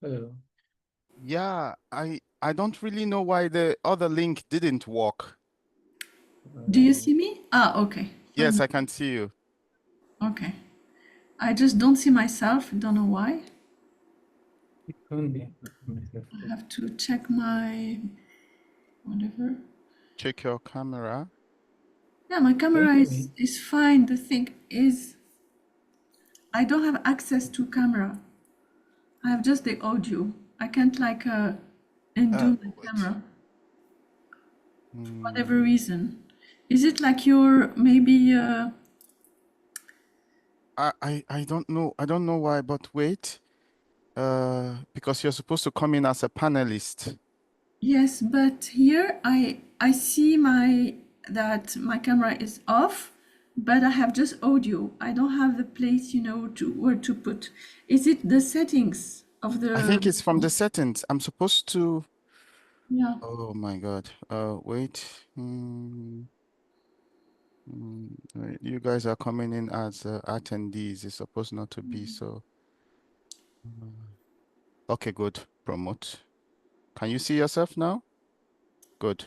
Hello. Yeah, I don't really know why the other link didn't work. Do you Uh, see me? Ah, okay. Yes, Fine. I can see you. Okay. I just don't see myself. Don't know why. it can be. I have to check my whatever. Check your camera. Yeah, my Can you camera hear is me? is fine. The thing is, I don't have access to camera. I have just the audio. I can't like undo my Wait. camera for whatever Hmm. reason. Is it like you're maybe I don't know. I don't know why, but wait. Because you're supposed to come in as a panelist. yes, but here I see my that my camera is off, but I have just audio. I don't have the place, to where to put. Is it the settings of I think the it's from the settings. I'm supposed to. yeah. Oh my God. Wait. Wait. You guys are coming in as attendees. It's supposed not to be so. Mm. Okay, good. Promote. Can you see yourself now? Good.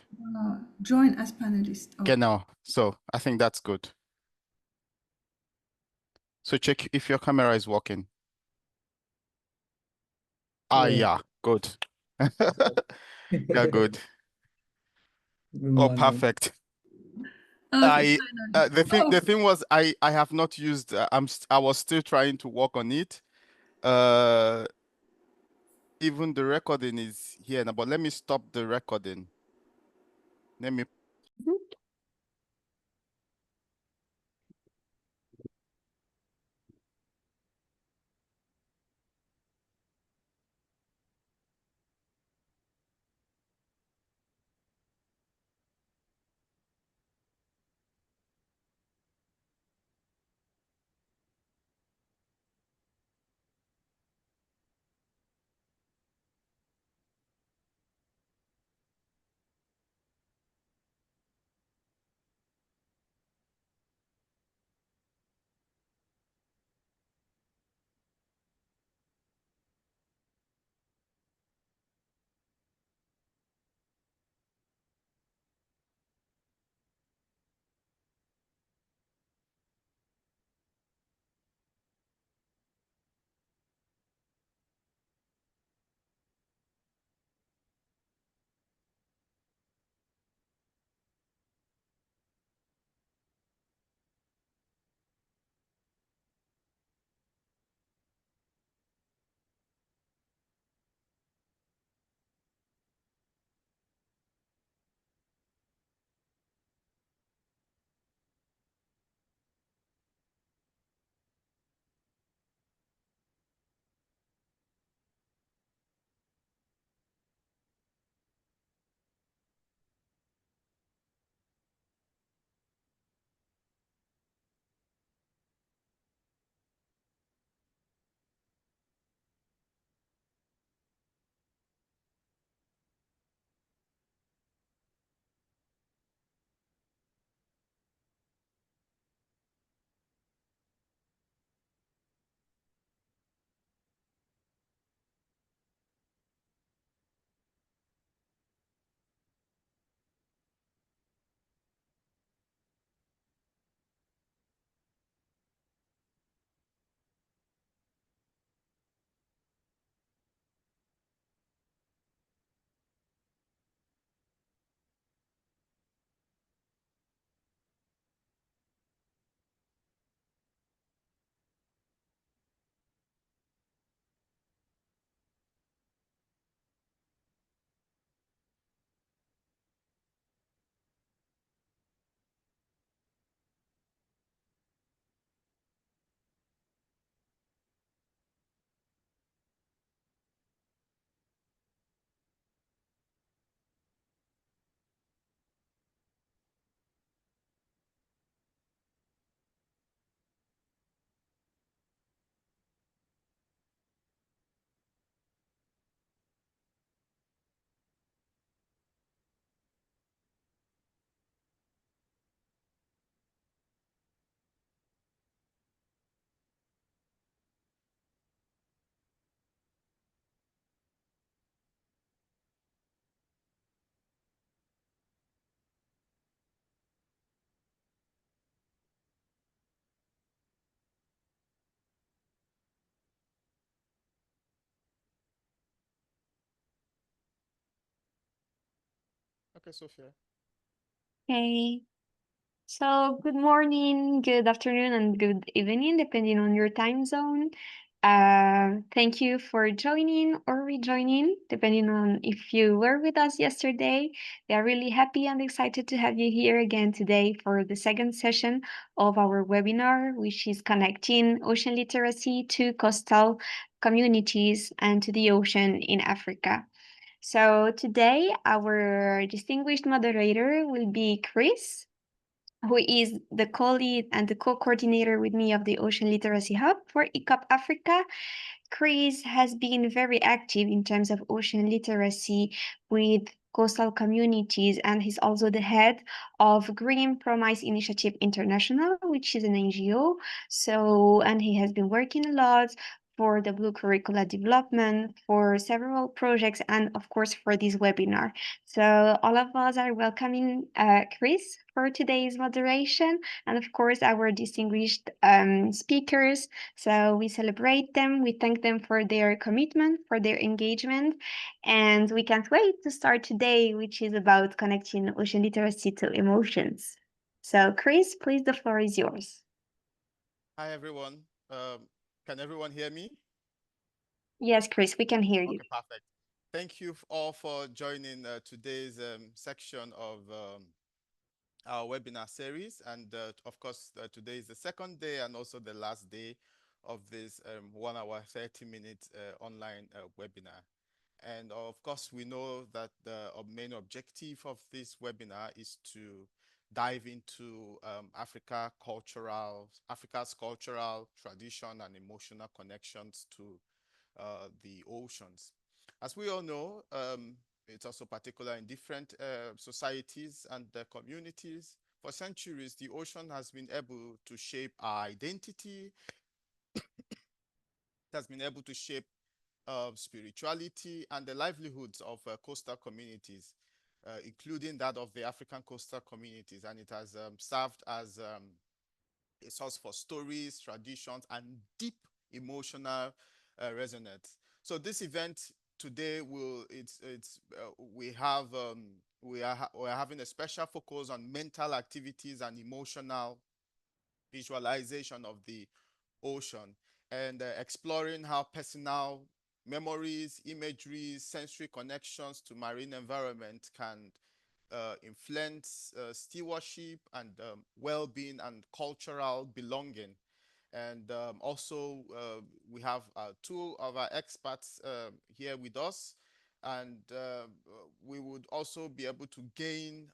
Join as panelist. Okay, Okay. now. So I think that's good. So check if your camera is working. Ah, Yeah. yeah. Good. Yeah, Good good. Oh, morning. perfect. Okay, I finally. the thing Oh, the thing was I have not used I was still trying to work on it. Uh Even the recording is here now, but let me stop the recording. Let me Okay, Sophia. Hey, so good morning, good afternoon, and good evening, depending on your time zone. Thank you for joining or rejoining, depending on if you were with us yesterday. We are really happy and excited to have you here again today for the second session of our webinar, which is connecting ocean literacy to coastal communities and to the ocean in Africa. So today, our distinguished moderator will be Chris, who is the co-lead and the co-coordinator with me of the Ocean Literacy Hub for ICOP Africa. Chris has been very active in terms of ocean literacy with coastal communities, and he's also the head of Green Promise Initiative International, which is an NGO. So, and he has been working a lot for the Blue Curricula development, for several projects, and of course for this webinar. So all of us are welcoming Chris for today's moderation, and of course our distinguished speakers. So we celebrate them, we thank them for their commitment, for their engagement, and we can't wait to start today, which is about connecting ocean literacy to emotions. So Chris, please, the floor is yours. Hi, everyone. Can everyone hear me? Yes, Chris, we can hear you. Okay, perfect. Thank you all for joining today's section of our webinar series. And of course, today is the second day and also the last day of this 1 hour, 30-minute online webinar. And of course, we know that the main objective of this webinar is to dive into Africa's cultural tradition and emotional connections to the oceans. As we all know, it's also particular in different societies and communities. For centuries, the ocean has been able to shape our identity. It has been able to shape spirituality and the livelihoods of coastal communities, including that of the African coastal communities. And it has served as a source for stories, traditions, and deep emotional resonance. So this event today we're having a special focus on mental activities and emotional visualization of the ocean, and exploring how personal memories, imagery, sensory connections to marine environment can influence stewardship and well-being and cultural belonging. And also we have two of our experts here with us, and we would also be able to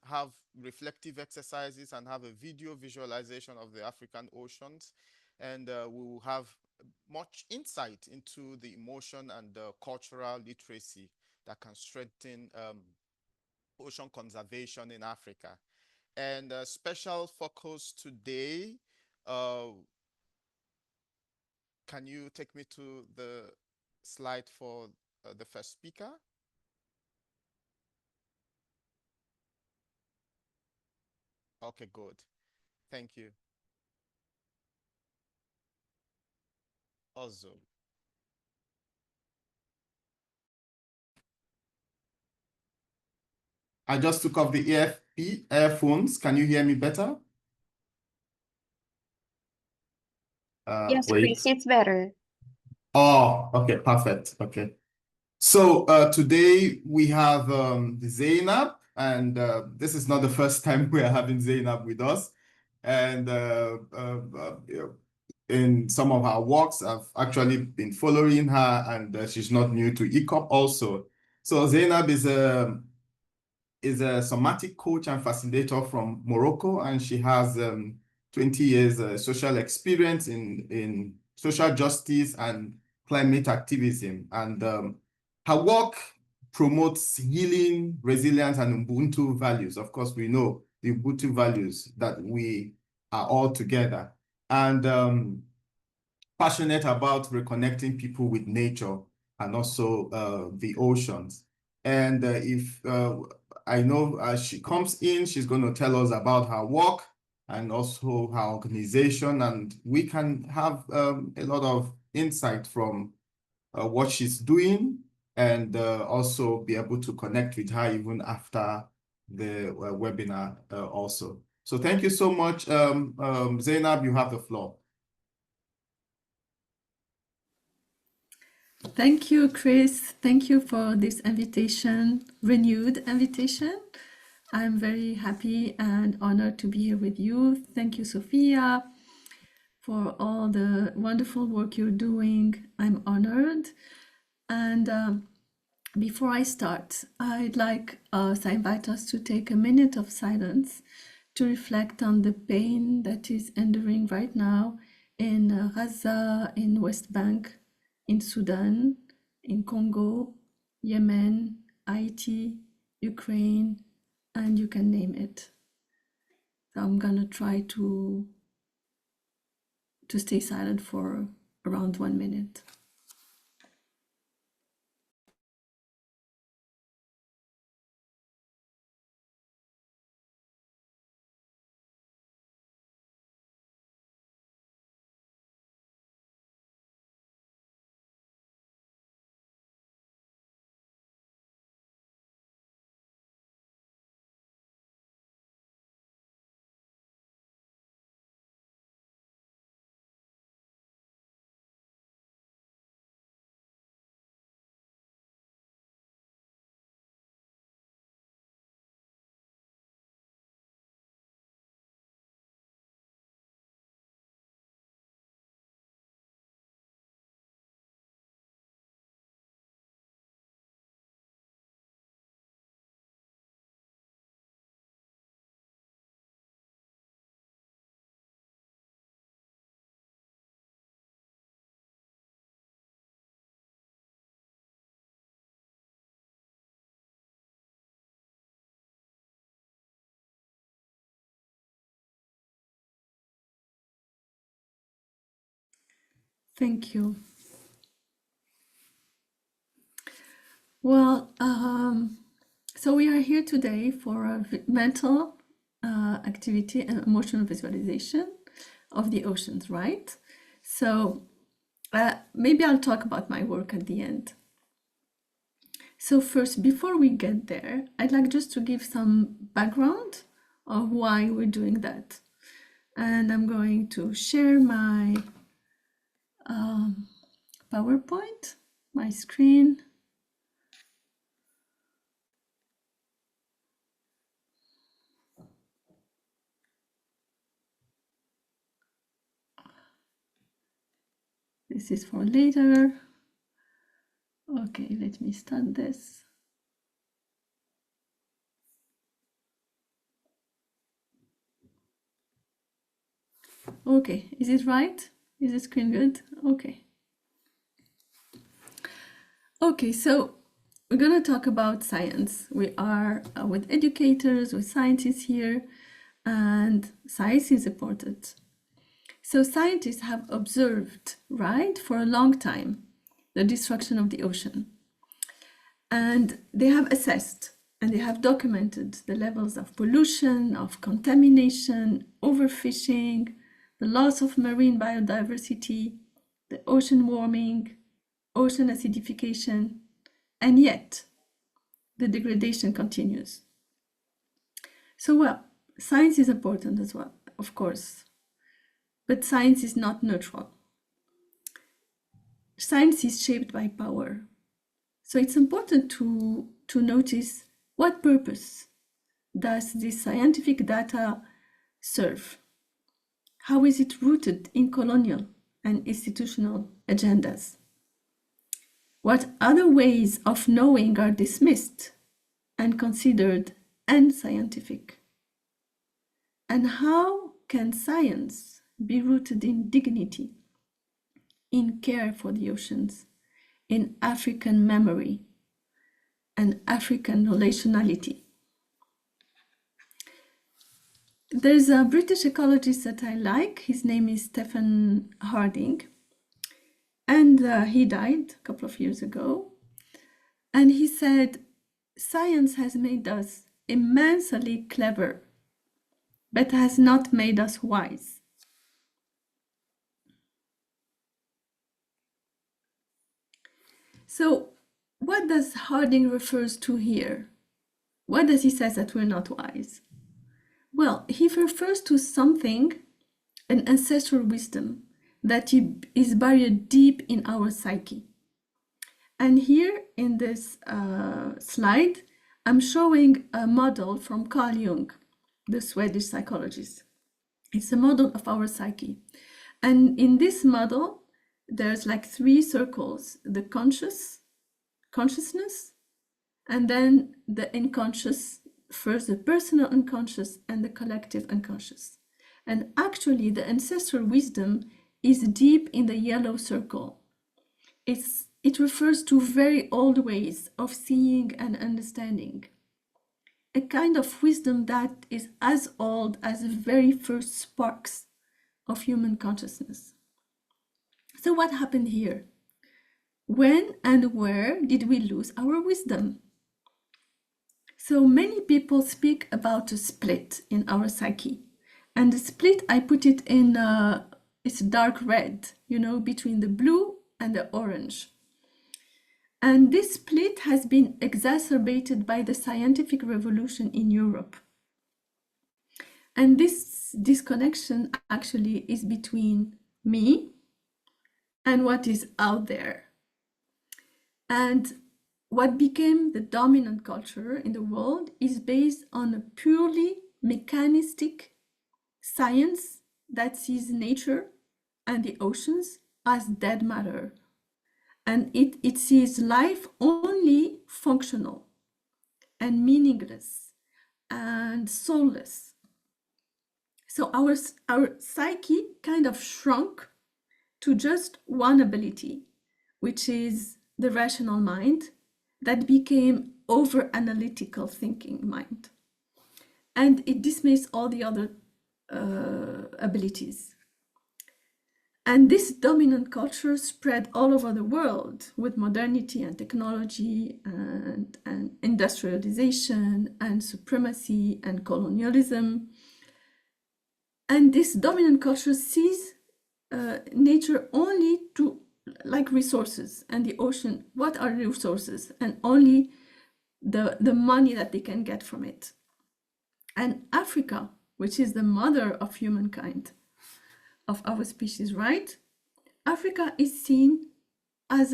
have reflective exercises and have a video visualization of the African oceans, and we will have much insight into the emotion and cultural literacy that can strengthen ocean conservation in Africa. And a special focus today, can you take me to the slide for the first speaker? Okay, good. Thank you. Awesome. I just took off the earphones. Can you hear me better? Yes, Wait. Chris, it's better. Oh, okay, perfect. Okay. So today we have Zeinab, and this is not the first time we are having Zeinab with us. And in some of our works, I've actually been following her, and she's not new to ECOP also. So Zeinab is a somatic coach and facilitator from Morocco, and she has 20 years social experience in social justice and climate activism. And her work promotes healing, resilience, and Ubuntu values. Of course, we know the Ubuntu values that we are all together. And passionate about reconnecting people with nature and also the oceans. And if I know as she comes in, she's going to tell us about her work and also her organization, and we can have a lot of insight from what she's doing, and also be able to connect with her even after the webinar also. So thank you so much. Zeinab, you have the floor. Thank you, Chris. Thank you for this invitation, renewed invitation. I'm very happy and honored to be here with you. Thank you, Sophia, for all the wonderful work you're doing. I'm honored. And before I start, I'd like us, I invite us to take a minute of silence to reflect on the pain that is enduring right now in Gaza, in West Bank, in Sudan, in Congo, Yemen, Haiti, Ukraine, and you can name it. So I'm gonna try to stay silent for around 1 minute. Thank you. Well, so we are here today for a mental activity and emotional visualization of the oceans, right? So maybe I'll talk about my work at the end. So first, before we get there, I'd like just to give some background of why we're doing that. And I'm going to share my PowerPoint, my screen. This is for later. Okay, let me start this. Okay, is it right? Is the screen good? Okay. Okay, so we're going to talk about science. We are with educators, with scientists here, and science is important. So scientists have observed, right, for a long time, the destruction of the ocean. And they have assessed and they have documented the levels of pollution, of contamination, overfishing, the loss of marine biodiversity, the ocean warming, ocean acidification, and yet the degradation continues. So, well, science is important as well, of course, but science is not neutral. Science is shaped by power. So it's important to notice what purpose does this scientific data serve? How is it rooted in colonial and institutional agendas? What other ways of knowing are dismissed and considered unscientific? And how can science be rooted in dignity, in care for the oceans, in African memory and African relationality? There's a British ecologist that I like. His name is Stephen Harding. And he died a couple of years ago. And he said, science has made us immensely clever, but has not made us wise. So what does Harding refers to here? What does he say that we're not wise? Well, he refers to something, an ancestral wisdom that is buried deep in our psyche. And here in this slide, I'm showing a model from Carl Jung, the Swedish psychologist. It's a model of our psyche. And in this model, there's like 3 circles: the consciousness, and then the unconscious, first the personal unconscious and the collective unconscious. And actually, the ancestral wisdom is deep in the yellow circle. It refers to very old ways of seeing and understanding, a kind of wisdom that is as old as the very first sparks of human consciousness. So what happened here? When and where did we lose our wisdom? So many people speak about a split in our psyche. And the split, I put it in, it's dark red, you know, between the blue and the orange. And this split has been exacerbated by the scientific revolution in Europe. And this disconnection actually is between me and what is out there. And what became the dominant culture in the world is based on a purely mechanistic science that sees nature and the oceans as dead matter. And it sees life only functional and meaningless and soulless. So our psyche kind of shrunk to just one ability, which is the rational mind, that became over-analytical thinking mind. And it dismissed all the other abilities. And this dominant culture spread all over the world with modernity and technology and industrialization and supremacy and colonialism. And this dominant culture sees nature only to like resources, and the ocean, what are the resources, and only the money that they can get from it. And Africa, which is the mother of humankind, of our species, right? Africa is seen as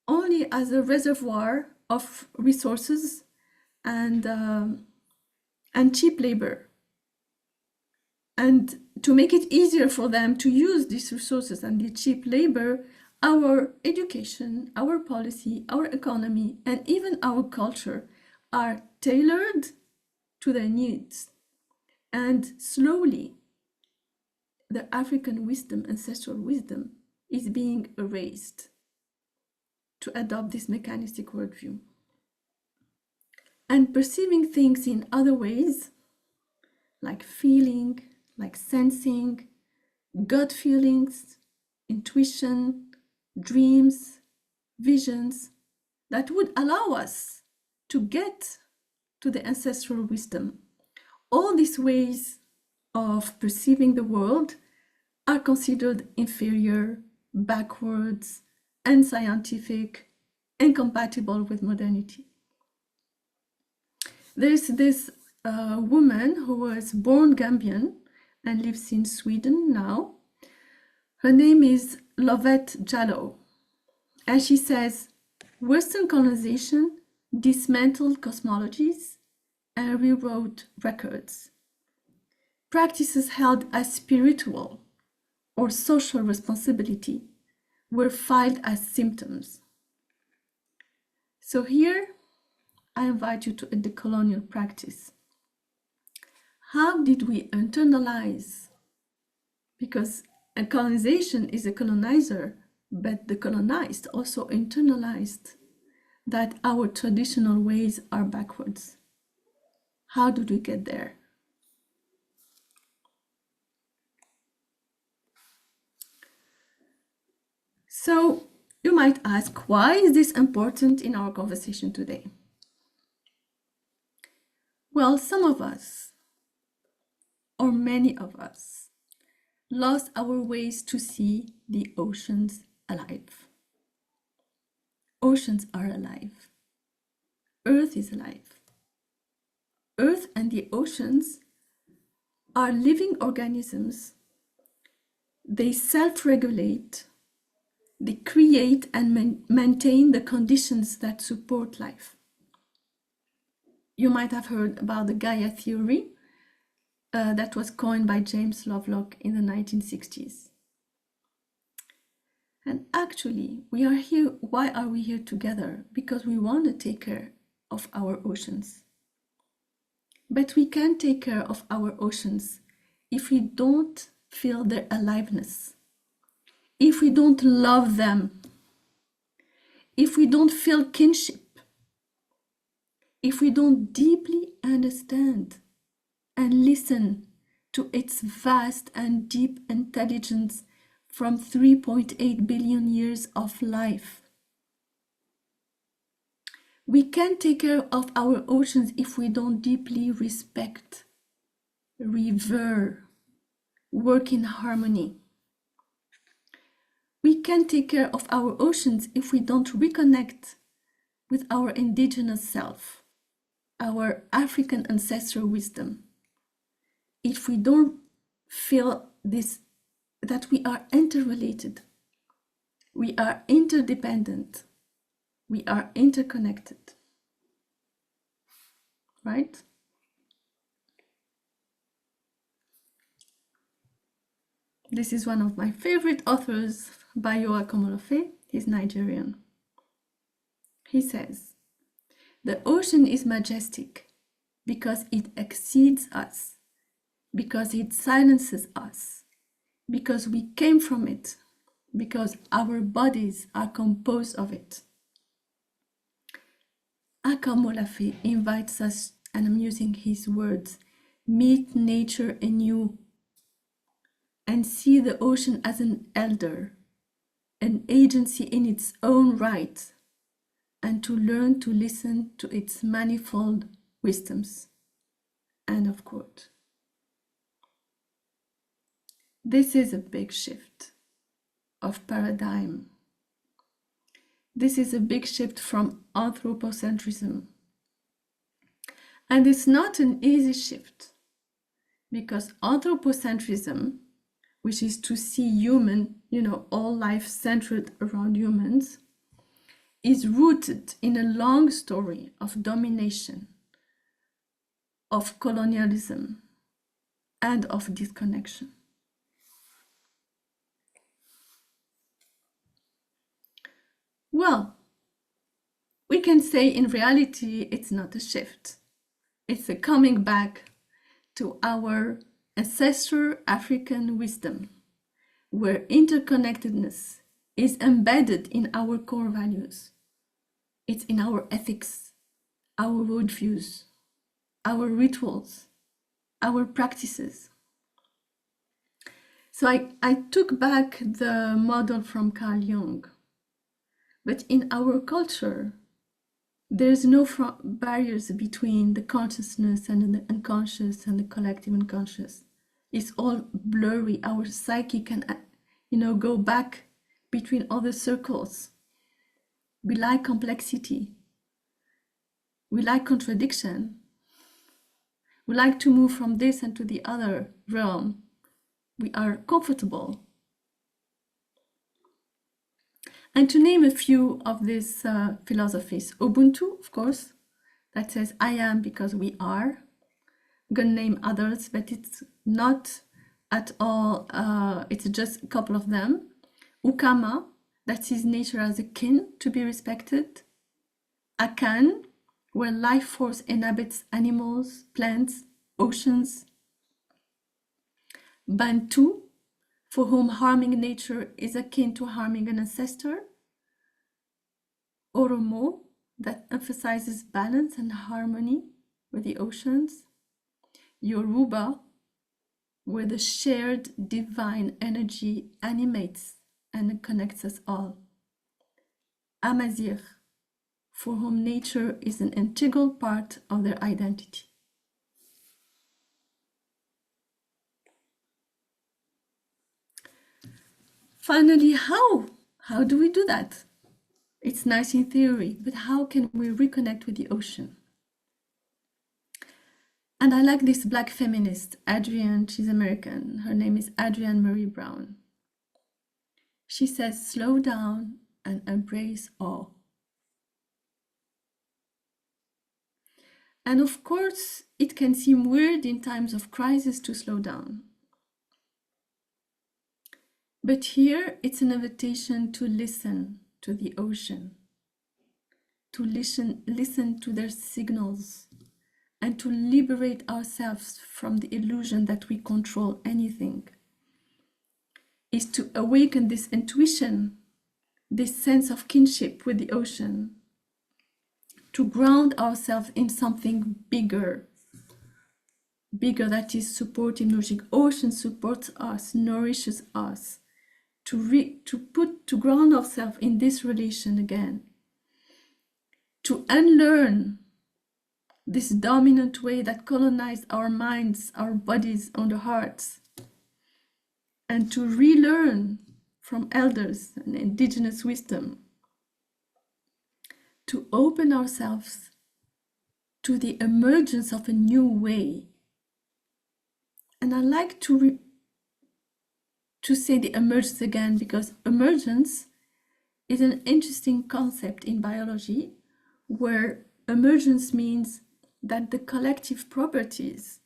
only as a reservoir of resources and cheap labor. And to make it easier for them to use these resources and the cheap labor, our education, our policy, our economy, and even our culture are tailored to their needs. And slowly, the African wisdom, ancestral wisdom, is being erased to adopt this mechanistic worldview. And perceiving things in other ways, like feeling, like sensing, gut feelings, intuition, dreams, visions, that would allow us to get to the ancestral wisdom. All these ways of perceiving the world are considered inferior, backwards, unscientific, incompatible with modernity. There's this woman who was born Gambian and lives in Sweden now. Her name is Lovette Jallow. And she says, Western colonization dismantled cosmologies and rewrote records. Practices held as spiritual or social responsibility were filed as symptoms. So here, I invite you to a decolonial practice. How did we internalize? Because a colonization is a colonizer, but the colonized also internalized that our traditional ways are backwards. How did we get there? So you might ask, why is this important in our conversation today? Well, some of us, or many of us, lost our ways to see the oceans alive. Oceans are alive. Earth is alive. Earth and the oceans are living organisms. They self-regulate, they create and maintain the conditions that support life. You might have heard about the Gaia theory that was coined by James Lovelock in the 1960s. And actually, we are here. Why are we here together? Because we want to take care of our oceans. But we can't take care of our oceans if we don't feel their aliveness, if we don't love them, if we don't feel kinship, if we don't deeply understand and listen to its vast and deep intelligence from 3.8 billion years of life. We can't take care of our oceans if we don't deeply respect, revere, work in harmony. We can't take care of our oceans if we don't reconnect with our indigenous self, our African ancestral wisdom. If we don't feel this, that we are interrelated, we are interdependent, we are interconnected, right? This is one of my favorite authors, Bayo Akomolofe. He's Nigerian. He says, "The ocean is majestic because it exceeds us, because it silences us, because we came from it, because our bodies are composed of it." Akomolofe invites us, and I'm using his words, meet nature anew and see the ocean as an elder, an agency in its own right, and to learn to listen to its manifold wisdoms. End of quote. This is a big shift of paradigm. This is a big shift from anthropocentrism. And it's not an easy shift, because anthropocentrism, which is to see human, all life centered around humans, is rooted in a long story of domination, of colonialism, and of disconnection. Well, we can say in reality it's not a shift. It's a coming back to our ancestral African wisdom, where interconnectedness is embedded in our core values. It's in our ethics, our worldviews, our rituals, our practices. So I took back the model from Carl Jung. But in our culture, there's no barriers between the consciousness and the unconscious and the collective unconscious. It's all blurry. Our psyche can, go back between other circles. We like complexity. We like contradiction. We like to move from this and to the other realm. We are comfortable. And to name a few of these philosophies, Ubuntu, of course, that says I am because we are. I'm going to name others, but it's not at all, it's just a couple of them. Ukama, that sees nature as a kin to be respected. Akan, where life force inhabits animals, plants, oceans. Bantu, for whom harming nature is akin to harming an ancestor. Oromo, that emphasizes balance and harmony with the oceans. Yoruba, where the shared divine energy animates and connects us all. Amazigh, for whom nature is an integral part of their identity. Finally, how do we do that? It's nice in theory, but how can we reconnect with the ocean? And I like this Black feminist, Adrienne, she's American. Her name is Adrienne Marie Brown. She says, slow down and embrace awe. And of course, it can seem weird in times of crisis to slow down. But here, it's an invitation to listen to the ocean, to listen to their signals, and to liberate ourselves from the illusion that we control anything. Is to awaken this intuition, this sense of kinship with the ocean, to ground ourselves in something bigger that is supporting, nourishing. Ocean supports us, nourishes us, to ground ourselves in this relation again, to unlearn this dominant way that colonized our minds, our bodies, and our hearts, and to relearn from elders and indigenous wisdom, to open ourselves to the emergence of a new way. And I like to say the emergence again, because emergence is an interesting concept in biology, where emergence means that the collective properties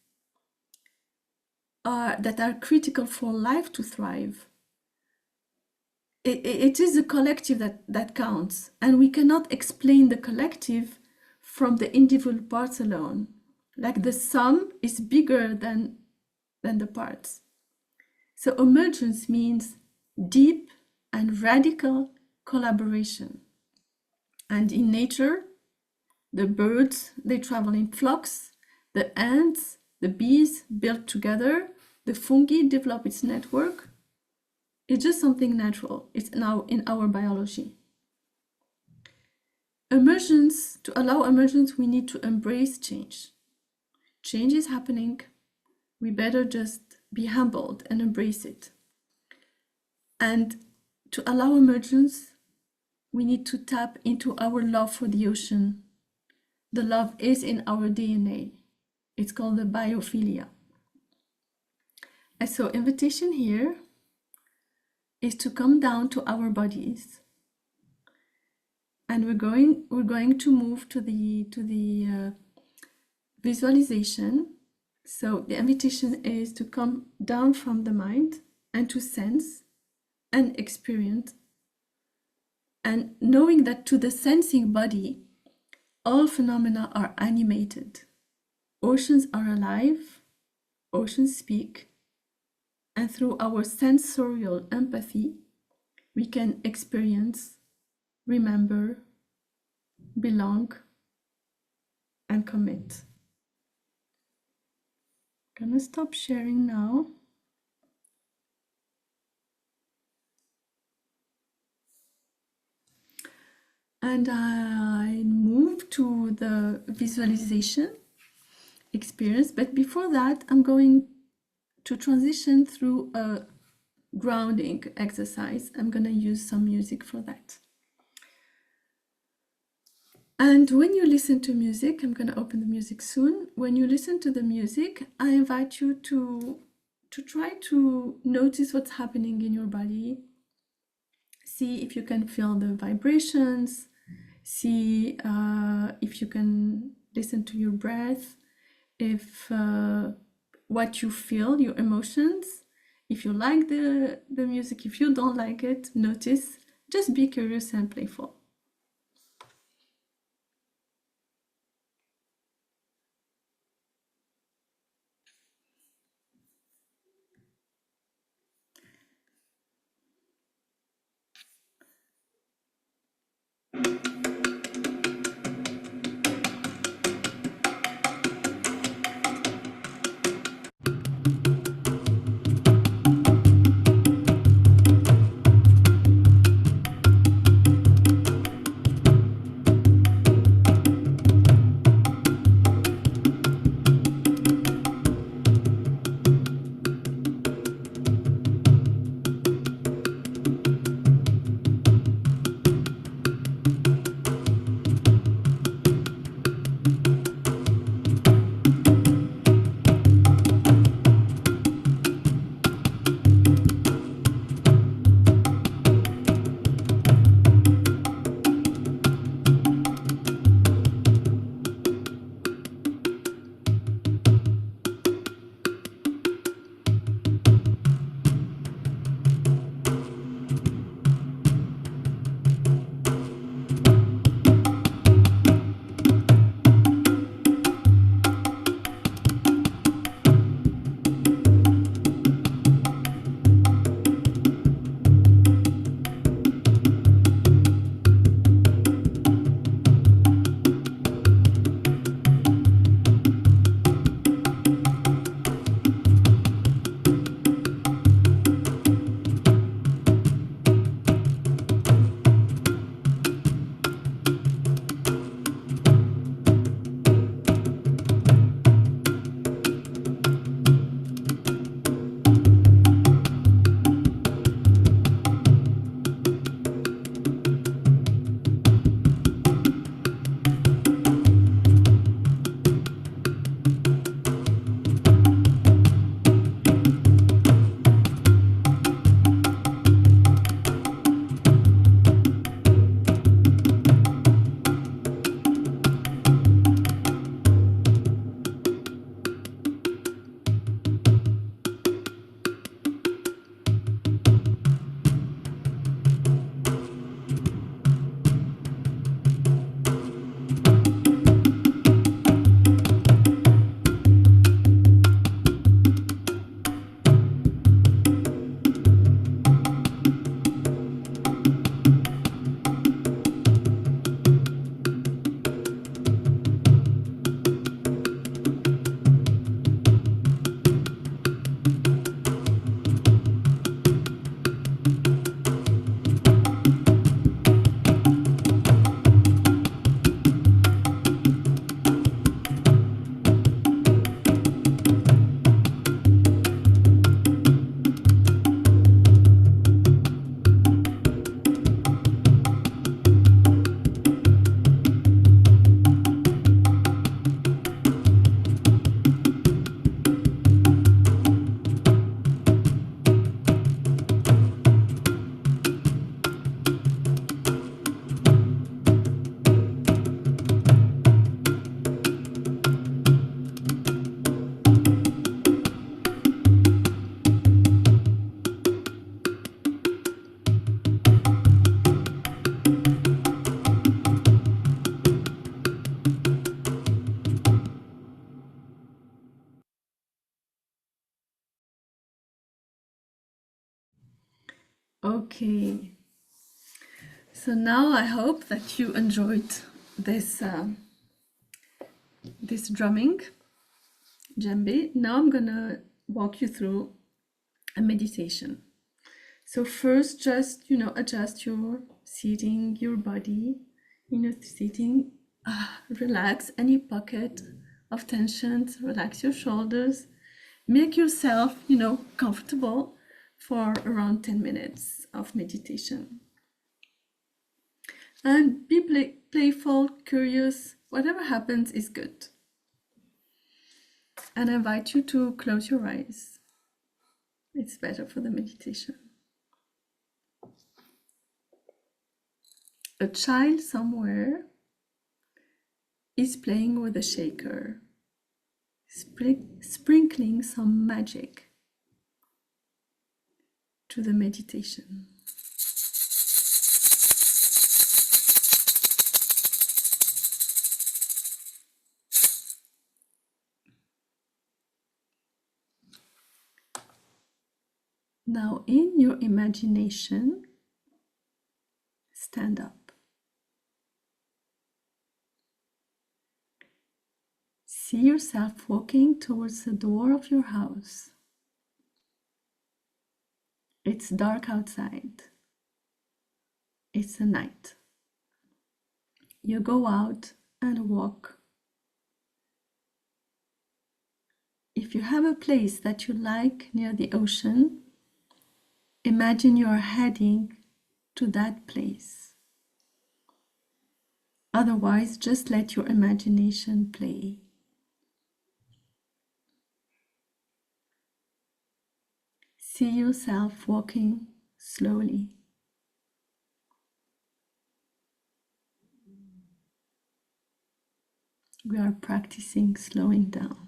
that are critical for life to thrive, it is the collective that counts, and we cannot explain the collective from the individual parts alone. Like the sum is bigger than the parts. So emergence means deep and radical collaboration. And in nature, the birds, they travel in flocks, the ants, the bees build together, the fungi develop its network. It's just something natural. It's now in our biology. Emergence, to allow emergence, we need to embrace change. Change is happening. We better just be humbled and embrace it. And to allow emergence, we need to tap into our love for the ocean. The love is in our DNA. It's called the biophilia. And so invitation here is to come down to our bodies, and we're going to move to the visualization. So the invitation is to come down from the mind and to sense and experience, and knowing that to the sensing body, all phenomena are animated. Oceans are alive, oceans speak, and through our sensorial empathy, we can experience, remember, belong, and commit. I'm gonna stop sharing now. And I move to the visualization experience, but before that, I'm going to transition through a grounding exercise. I'm going to use some music for that. And when you listen to music, I'm going to open the music soon. When you listen to the music, I invite you to try to notice what's happening in your body. See if you can feel the vibrations. See if you can listen to your breath. If what you feel, your emotions, if you like the music, if you don't like it, notice, just be curious and playful. Okay. So now I hope that you enjoyed this this drumming, djembe. Now I'm gonna walk you through a meditation. So first, just adjust your seating, your body, sitting. Relax any pocket of tensions. Relax your shoulders. Make yourself, comfortable for around 10 minutes of meditation. And be playful, curious. Whatever happens is good. And I invite you to close your eyes. It's better for the meditation. A child somewhere is playing with a shaker, sprinkling some magic to the meditation. Now, in your imagination, stand up. See yourself walking towards the door of your house. It's dark outside. It's a night. You go out and walk. If you have a place that you like near the ocean, imagine you are heading to that place. Otherwise, just let your imagination play. See yourself walking slowly. We are practicing slowing down.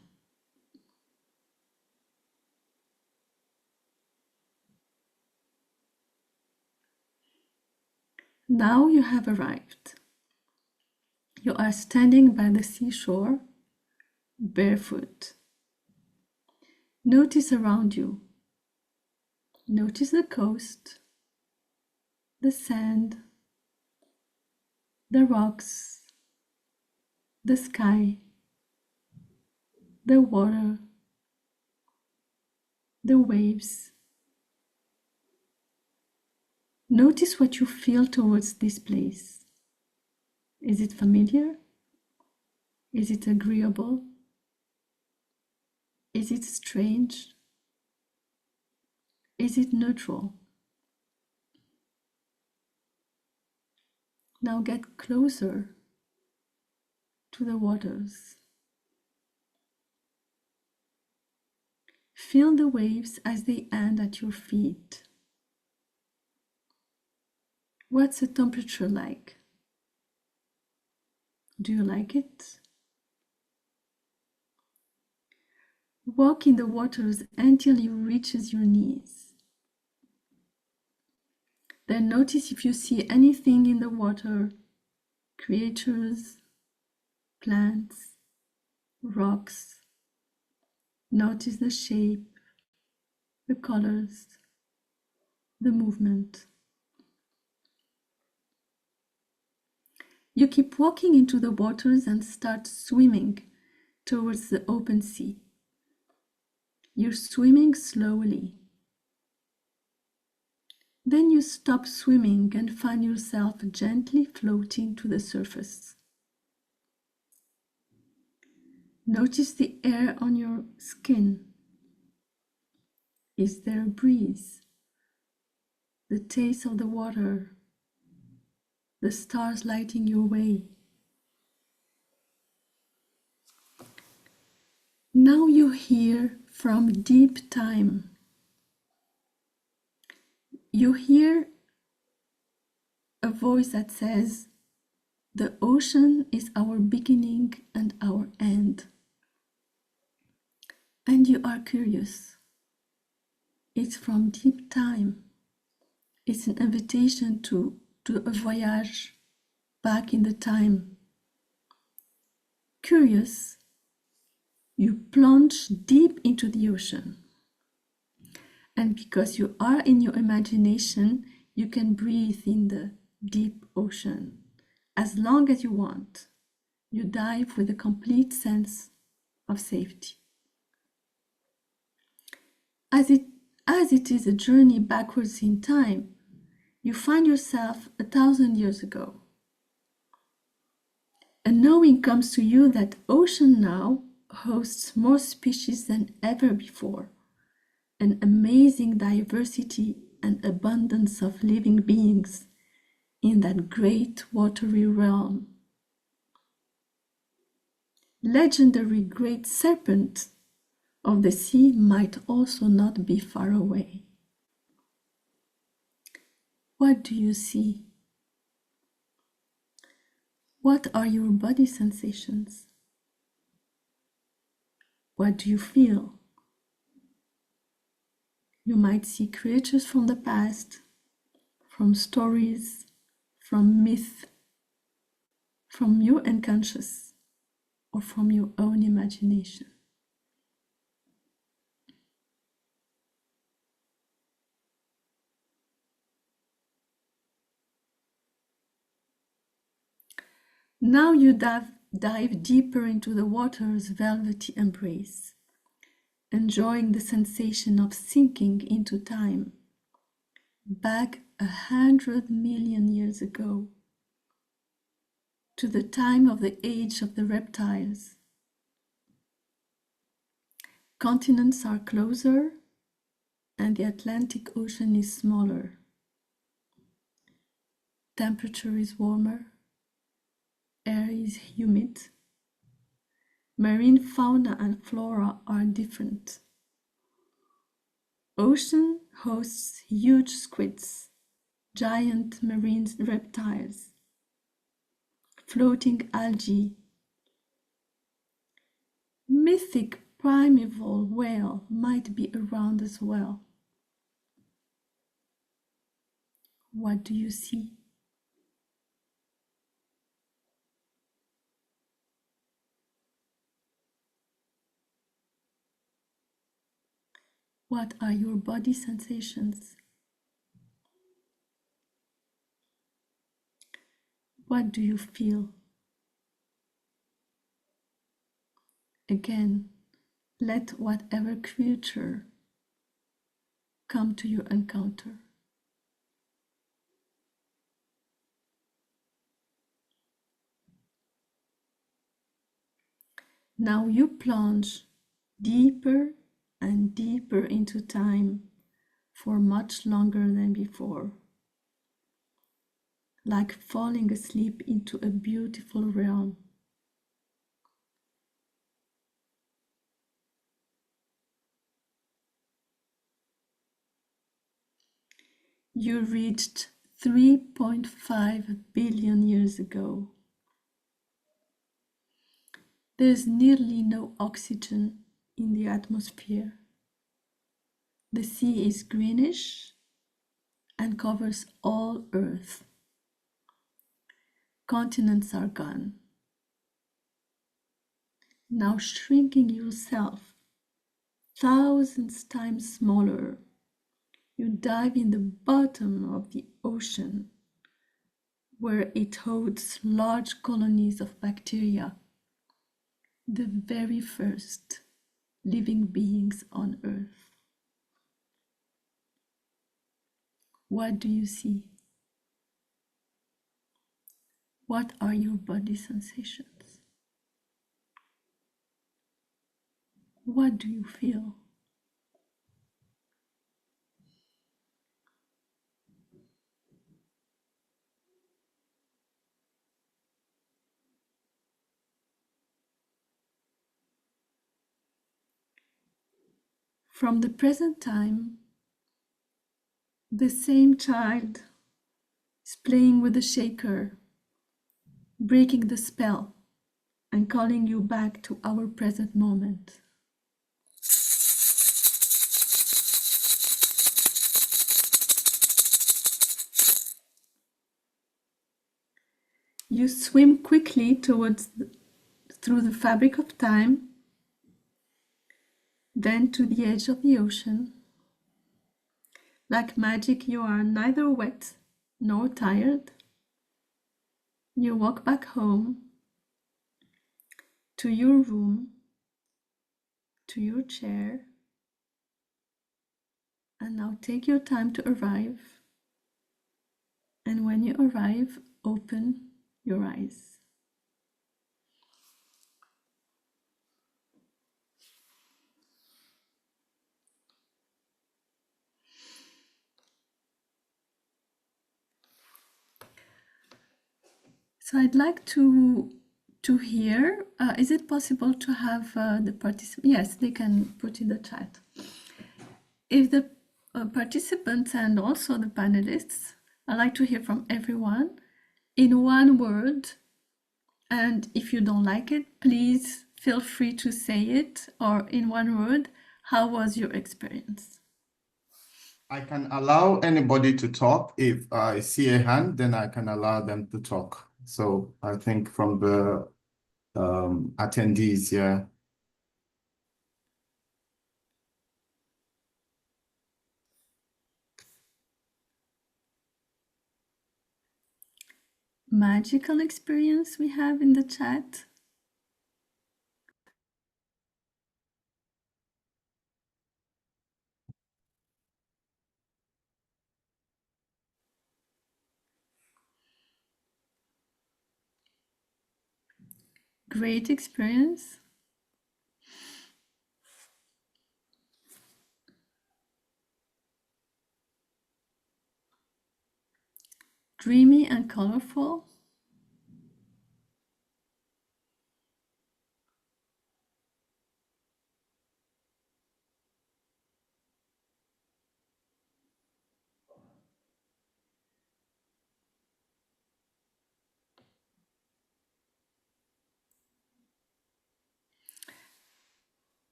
Now you have arrived. You are standing by the seashore, barefoot. Notice around you. Notice the coast, the sand, the rocks, the sky, the water, the waves. Notice what you feel towards this place. Is it familiar? Is it agreeable? Is it strange? Is it neutral? Now get closer to the waters. Feel the waves as they end at your feet. What's the temperature like? Do you like it? Walk in the waters until you reaches your knees. Then notice if you see anything in the water, creatures, plants, rocks. Notice the shape, the colors, the movement. You keep walking into the waters and start swimming towards the open sea. You're swimming slowly. Then you stop swimming and find yourself gently floating to the surface. Notice the air on your skin. Is there a breeze? The taste of the water? The stars lighting your way? Now you hear from deep time. You hear a voice that says, "The ocean is our beginning and our end." And you are curious. It's from deep time. It's an invitation to a voyage back in the time. Curious, you plunge deep into the ocean. And because you are in your imagination, You can breathe in the deep ocean as long as you want. You dive with a complete sense of safety. As it is a journey backwards in time, you find yourself 1,000 years ago. A knowing comes to you that ocean now hosts more species than ever before, an amazing diversity and abundance of living beings in that great watery realm. Legendary great serpent of the sea might also not be far away. What do you see? What are your body sensations? What do you feel? You might see creatures from the past, from stories, from myth, from your unconscious, or from your own imagination. Now you dive deeper into the water's velvety embrace, enjoying the sensation of sinking into time, back 100 million years ago, to the time of the age of the reptiles. Continents are closer, and the Atlantic Ocean is smaller. Temperature is warmer, air is humid. Marine fauna and flora are different. Ocean hosts huge squids, giant marine reptiles, floating algae. Mythic primeval whale might be around as well. What do you see? What are your body sensations? What do you feel? Again, let whatever creature come to your encounter. Now you plunge deeper and deeper into time for much longer than before, like falling asleep into a beautiful realm. You reached 3.5 billion years ago. There's nearly no oxygen in the atmosphere. The sea is greenish and covers all Earth. Continents are gone. Now shrinking yourself thousands times smaller, you dive in the bottom of the ocean, where it holds large colonies of bacteria, the very first living beings on Earth. What do you see? What are your body sensations? What do you feel? From the present time, the same child is playing with the shaker, breaking the spell and calling you back to our present moment. You swim quickly through the fabric of time, then to the edge of the ocean. Like magic, you are neither wet nor tired. You walk back home, to your room, to your chair, and now take your time to arrive. And when you arrive, open your eyes. So I'd like to hear, is it possible to have the participants? Yes, they can put in the chat. If the participants and also the panelists, I'd like to hear from everyone in one word. And if you don't like it, please feel free to say it, or in one word, how was your experience? I can allow anybody to talk. If I see a hand, then I can allow them to talk. So I think from the attendees, yeah. Magical experience we have in the chat. Great experience. Dreamy and colorful.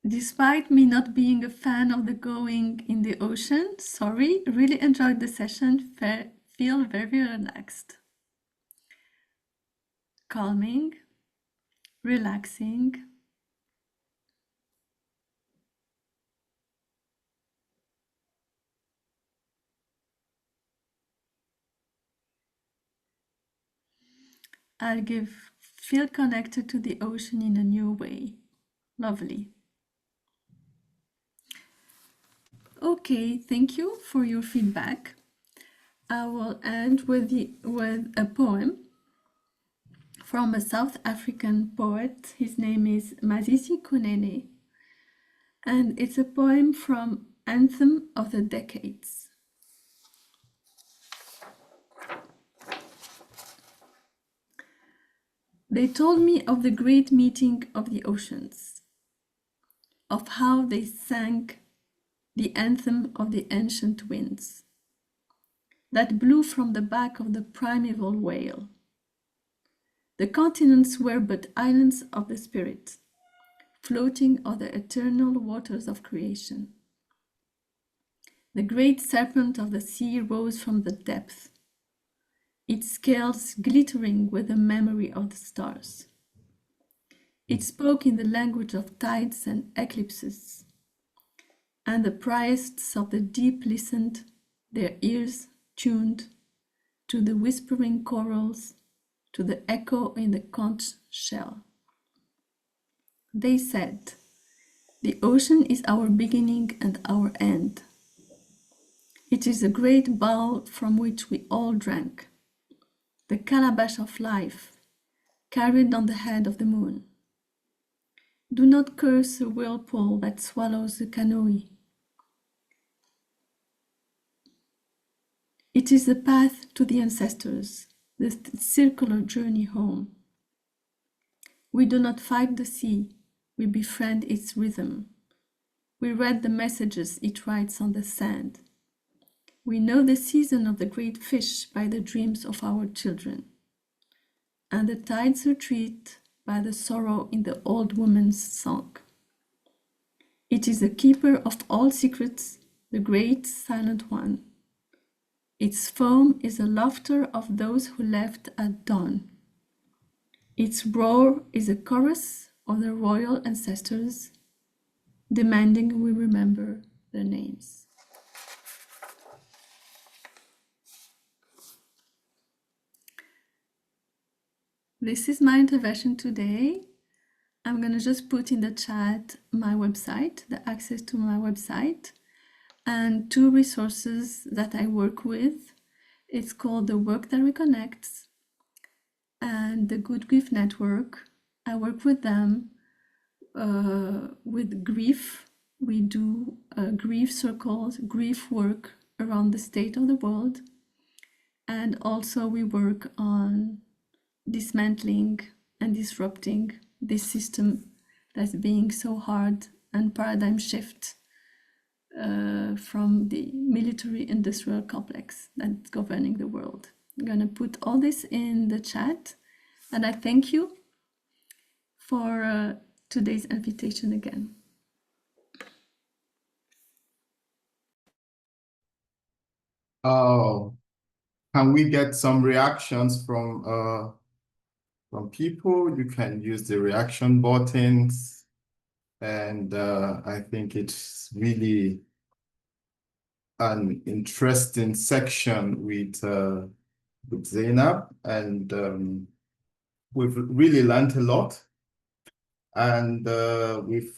Despite me not being a fan of the going in the ocean, sorry, really enjoyed the session, feel very relaxed. Calming, relaxing. Feel connected to the ocean in a new way. Lovely. Okay, thank you for your feedback. I will end with a poem from a South African poet. His name is Masisi Kunene, and it's a poem from Anthem of the Decades. They told me of the great meeting of the oceans, of how they sang the anthem of the ancient winds that blew from the back of the primeval whale. The continents were but islands of the spirit, floating on the eternal waters of creation. The great serpent of the sea rose from the depth, its scales glittering with the memory of the stars. It spoke in the language of tides and eclipses, and the priests of the deep listened, their ears tuned to the whispering corals, to the echo in the conch shell. They said, "The ocean is our beginning and our end. It is a great bowl from which we all drank, the calabash of life, carried on the head of the moon. Do not curse the whirlpool that swallows the canoe. It is the path to the ancestors, the circular journey home. We do not fight the sea, we befriend its rhythm. We read the messages it writes on the sand. We know the season of the great fish by the dreams of our children, and the tides retreat by the sorrow in the old woman's song. It is the keeper of all secrets, the great silent one. Its foam is the laughter of those who left at dawn. Its roar is a chorus of the royal ancestors, demanding we remember their names." This is my intervention today. I'm going to just put in the chat my website, the access to my website, and two resources that I work with. It's called The Work That Reconnects and the Good Grief Network. I work with them with grief. We do grief circles, grief work around the state of the world. And also we work on dismantling and disrupting this system that's being so hard and paradigm shift from the military industrial complex that's governing the world. I'm going to put all this in the chat, and I thank you for today's invitation again. Oh, can we get some reactions from people? You can use the reaction buttons, and I think it's really an interesting section with Zeinab, and we've really learned a lot, and we've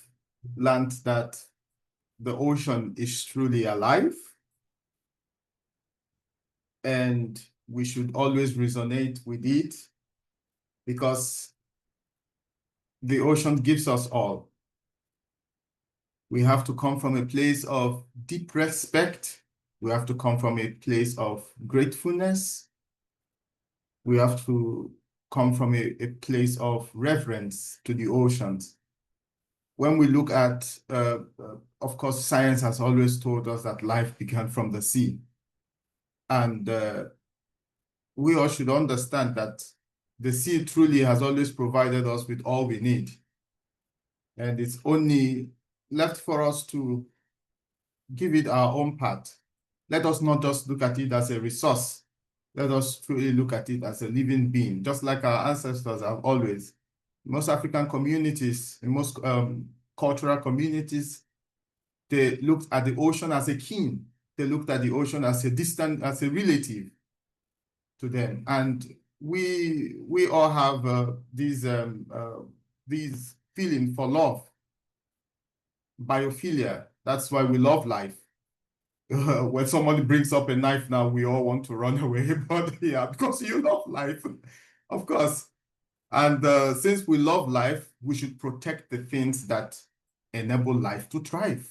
learned that the ocean is truly alive, and we should always resonate with it because the ocean gives us all. We have to come from a place of deep respect. We have to come from a place of gratefulness. We have to come from a place of reverence to the oceans. When we look at, of course, science has always told us that life began from the sea. And we all should understand that the sea truly has always provided us with all we need. And it's only left for us to give it our own part. Let us not just look at it as a resource. Let us truly look at it as a living being, just like our ancestors have always. Most African communities, in most cultural communities, they looked at the ocean as a kin. They looked at the ocean as a distant, as a relative to them. And we all have these feelings for love, biophilia. That's why we love life. When somebody brings up a knife now, we all want to run away, but yeah, because you love life, of course. And since we love life, we should protect the things that enable life to thrive,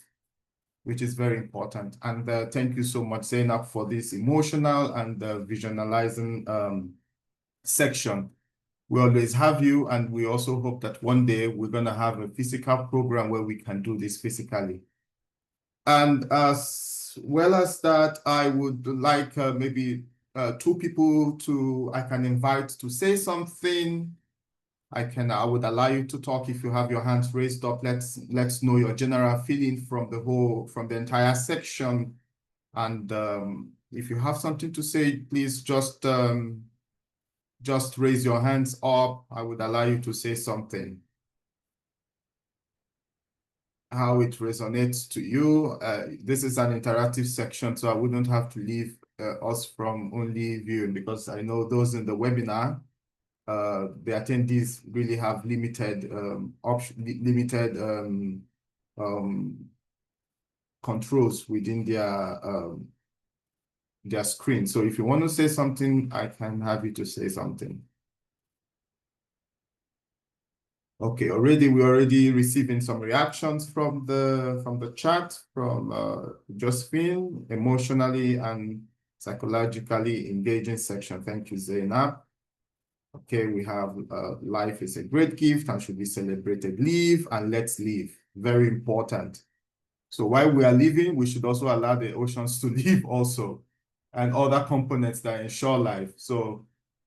which is very important. And thank you so much, Zeinab, for this emotional and visualizing section. We always have you, and we also hope that one day we're going to have a physical program where we can do this physically. And as well as that, I would like maybe two people I can invite to say something. I would allow you to talk if you have your hands raised up. Let's know your general feeling from the entire section. And if you have something to say, please just raise your hands up. I would allow you to say something. How it resonates to you. This is an interactive section, so I wouldn't have to leave us from only viewing, because I know those in the webinar, the attendees really have limited controls within their screen. So if you want to say something, I can have you to say something. Okay, we're already receiving some reactions from the chat from Josephine, emotionally and psychologically engaging section. Thank you, Zeinab. Okay, we have life is a great gift and should be celebrated. Live and let's live. Very important. So while we are living, we should also allow the oceans to live also, and other components that ensure life. So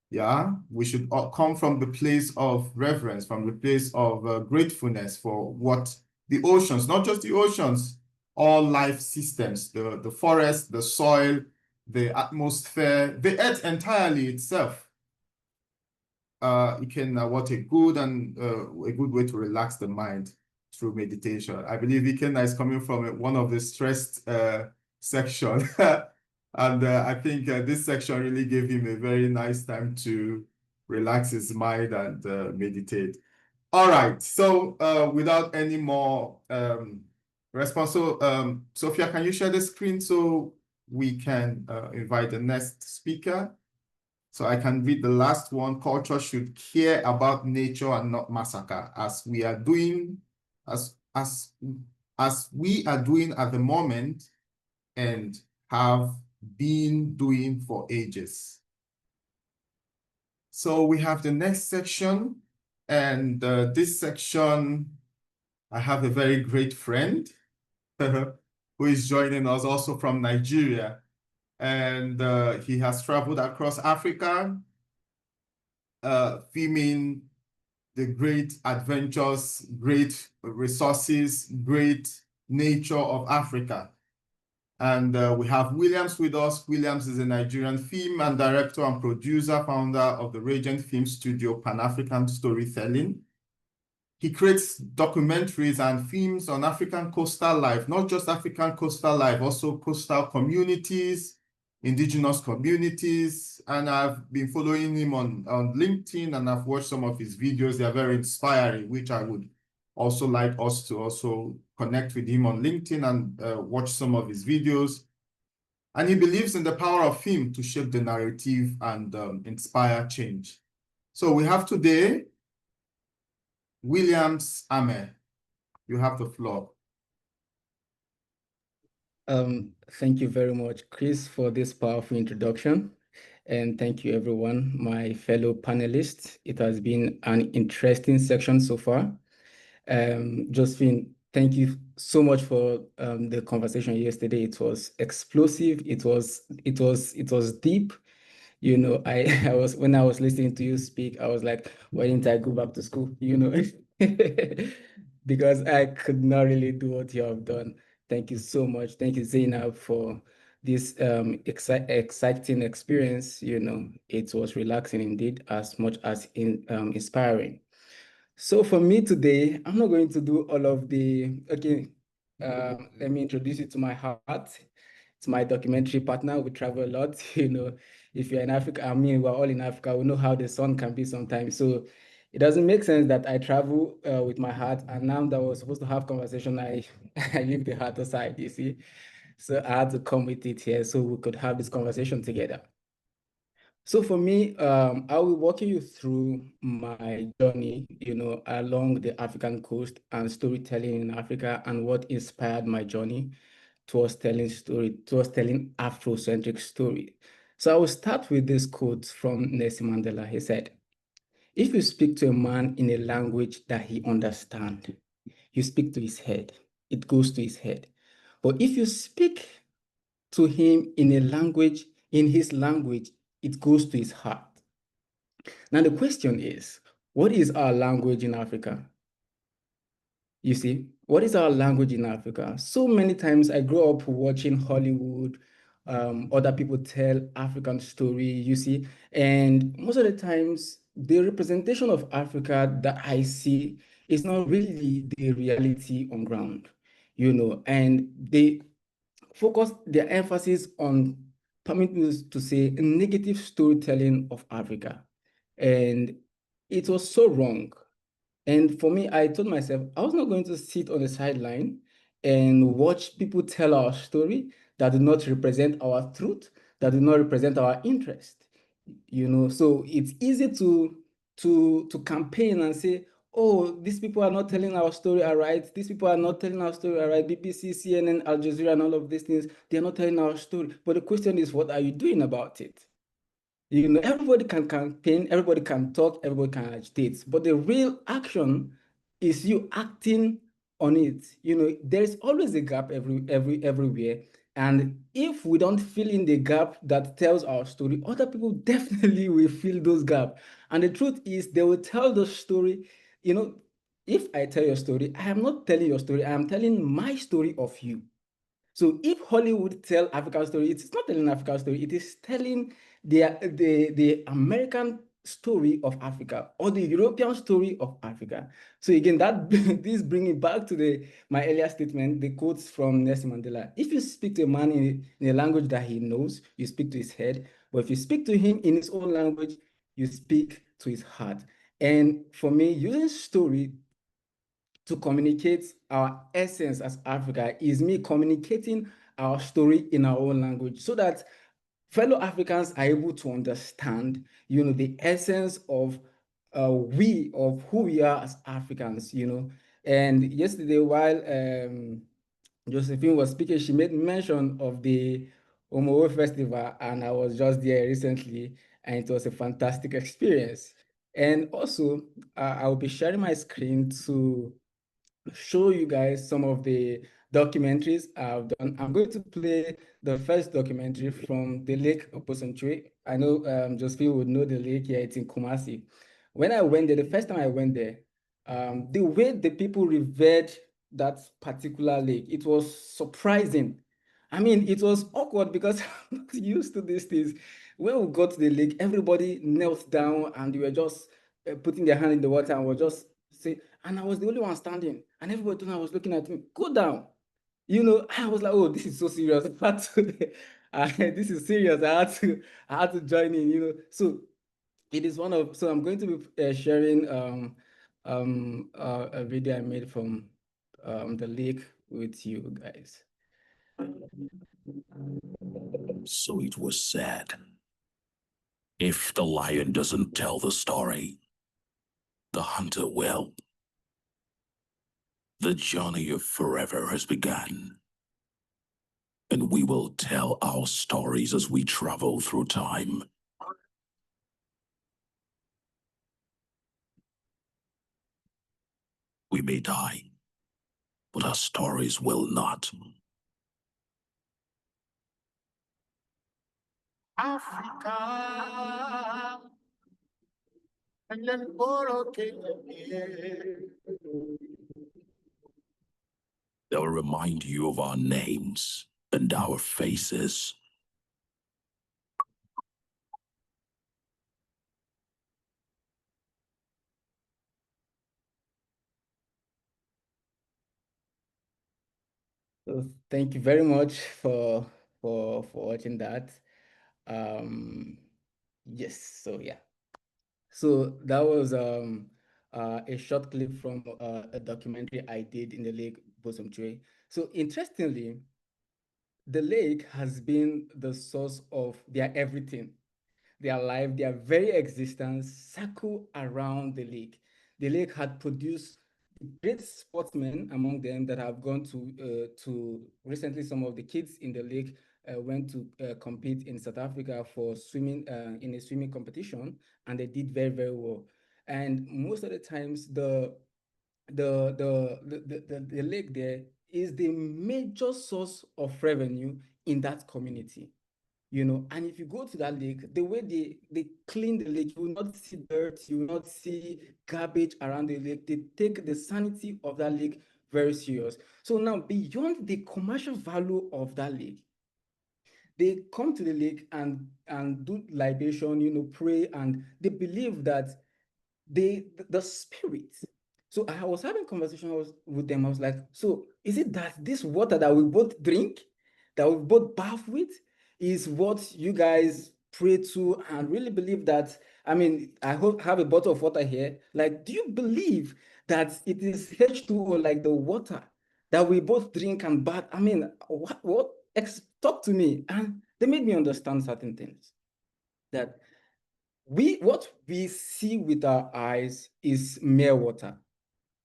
yeah, we should come from the place of reverence, from the place of gratefulness for what the oceans, not just the oceans, all life systems, the forest, the soil, the atmosphere, the earth entirely itself. What a good way to relax the mind through meditation. I believe Ikenna is coming from one of the stressed section. And I think this section really gave him a very nice time to relax his mind and meditate. All right, so without any more response, so Sophia, can you share the screen so we can invite the next speaker? So I can read the last one. Culture should care about nature and not massacre, as we are doing, as we are doing at the moment and have been doing for ages. So we have the next section, and this section, I have a very great friend who is joining us also from Nigeria. And he has traveled across Africa, filming the great adventures, great resources, great nature of Africa. And we have Williams with us. Williams is a Nigerian film and director and producer, founder of the Regent Films studio, Pan-African Storytelling. He creates documentaries and films on African coastal life, not just African coastal life, also coastal communities, indigenous communities. And I've been following him on LinkedIn, and I've watched some of his videos. They are very inspiring, which I would also like us to also connect with him on LinkedIn and watch some of his videos. And he believes in the power of film to shape the narrative and inspire change. So we have today Williams Ameh. You have the floor. Thank you very much, Chris, for this powerful introduction. And thank you, everyone, my fellow panelists. It has been an interesting section so far. Josephine, thank you so much for the conversation yesterday. It was explosive. It was deep. You know, I was, when I was listening to you speak, I was like, why didn't I go back to school? You know, because I could not really do what you have done. Thank you so much. Thank you, Zainab, for this exciting experience. You know, it was relaxing indeed, as much as inspiring. So for me today, I'm not going to do all of the, okay, let me introduce you to my heart. It's my documentary partner. We travel a lot. You know, if you're in Africa, I mean, we're all in Africa. We know how the sun can be sometimes. So it doesn't make sense that I travel with my heart. And now that we're supposed to have conversation, I leave the heart aside, you see. So I had to come with it here so we could have this conversation together. So for me, I will walk you through my journey, you know, along the African coast and storytelling in Africa and what inspired my journey towards telling Afrocentric story. So I will start with this quote from Nelson Mandela. He said, "If you speak to a man in a language that he understands, you speak to his head, it goes to his head. But if you speak to him in his language, it goes to his heart." Now the question is, what is our language in Africa? You see, what is our language in Africa? So many times I grew up watching Hollywood, other people tell African story, you see, and most of the times the representation of Africa that I see is not really the reality on ground, you know, and they focus their emphasis on, permit me to say, negative storytelling of Africa. And it was so wrong. And for me, I told myself, I was not going to sit on the sideline and watch people tell our story that do not represent our truth, that do not represent our interest. You know, so it's easy to campaign and say, oh, these people are not telling our story all right. These people are not telling our story all right. BBC, CNN, Al Jazeera, and all of these things, they're not telling our story. But the question is, what are you doing about it? You know, everybody can campaign, everybody can talk, everybody can agitate, but the real action is you acting on it. You know, there's always a gap everywhere. And if we don't fill in the gap that tells our story, other people definitely will fill those gaps. And the truth is, they will tell the story. You know, if I tell your story, I am not telling your story, I am telling my story of you. So if Hollywood tell African story, it's not telling African story, it is telling the American story of Africa or the European story of Africa. So again, that this bringing back to my earlier statement, the quotes from Nelson Mandela. If you speak to a man in a language that he knows, you speak to his head. But if you speak to him in his own language, you speak to his heart. And for me, using story to communicate our essence as Africa is me communicating our story in our own language so that fellow Africans are able to understand, the essence of of who we are as Africans, And yesterday, while Josephine was speaking, she made mention of the Omowo Festival, and I was just there recently, and it was a fantastic experience. And also, I will be sharing my screen to show you guys some of the documentaries I've done. I'm going to play the first documentary from the Lake Oposonchwe. I know Josephine would know the lake here, it's in Kumasi. When I went there, the first time I went there, the way the people revered that particular lake, it was surprising. I mean, it was awkward because I'm not used to these things. When we got to the lake, everybody knelt down and they were just putting their hand in the water and were just saying, and I was the only one standing, and everybody was looking at me, go down. I was like, oh, this is so serious. This is serious. I had to join in, So it is so I'm going to be sharing a video I made from the lake with you guys. So it was said, if the lion doesn't tell the story, the hunter will. The journey of forever has begun, and we will tell our stories as we travel through time. We may die, but our stories will not. Africa. They'll remind you of our names and our faces. So thank you very much for watching that. Yes, so yeah. So that was a short clip from a documentary I did in the Lake Bosomtwe. So interestingly, the lake has been the source of their everything. Their life, their very existence circle around the lake. The lake had produced great sportsmen among them that have gone to recently. Some of the kids in the lake went to compete in South Africa for swimming in a swimming competition, and they did very, very well. And most of the times, the lake there is the major source of revenue in that community. And if you go to that lake, the way they clean the lake, you will not see dirt, you will not see garbage around the lake. They take the sanity of that lake very serious. So now, beyond the commercial value of that lake, they come to the lake and do libation, pray, and they believe that the spirit. So I was having conversations with them. I was like, so is it that this water that we both drink, that we both bath with, is what you guys pray to and really believe that? I mean, I have a bottle of water here. Like, do you believe that it is H2O, like the water that we both drink and bath? I mean, what? Talk to me. And they made me understand certain things. That what we see with our eyes is mere water,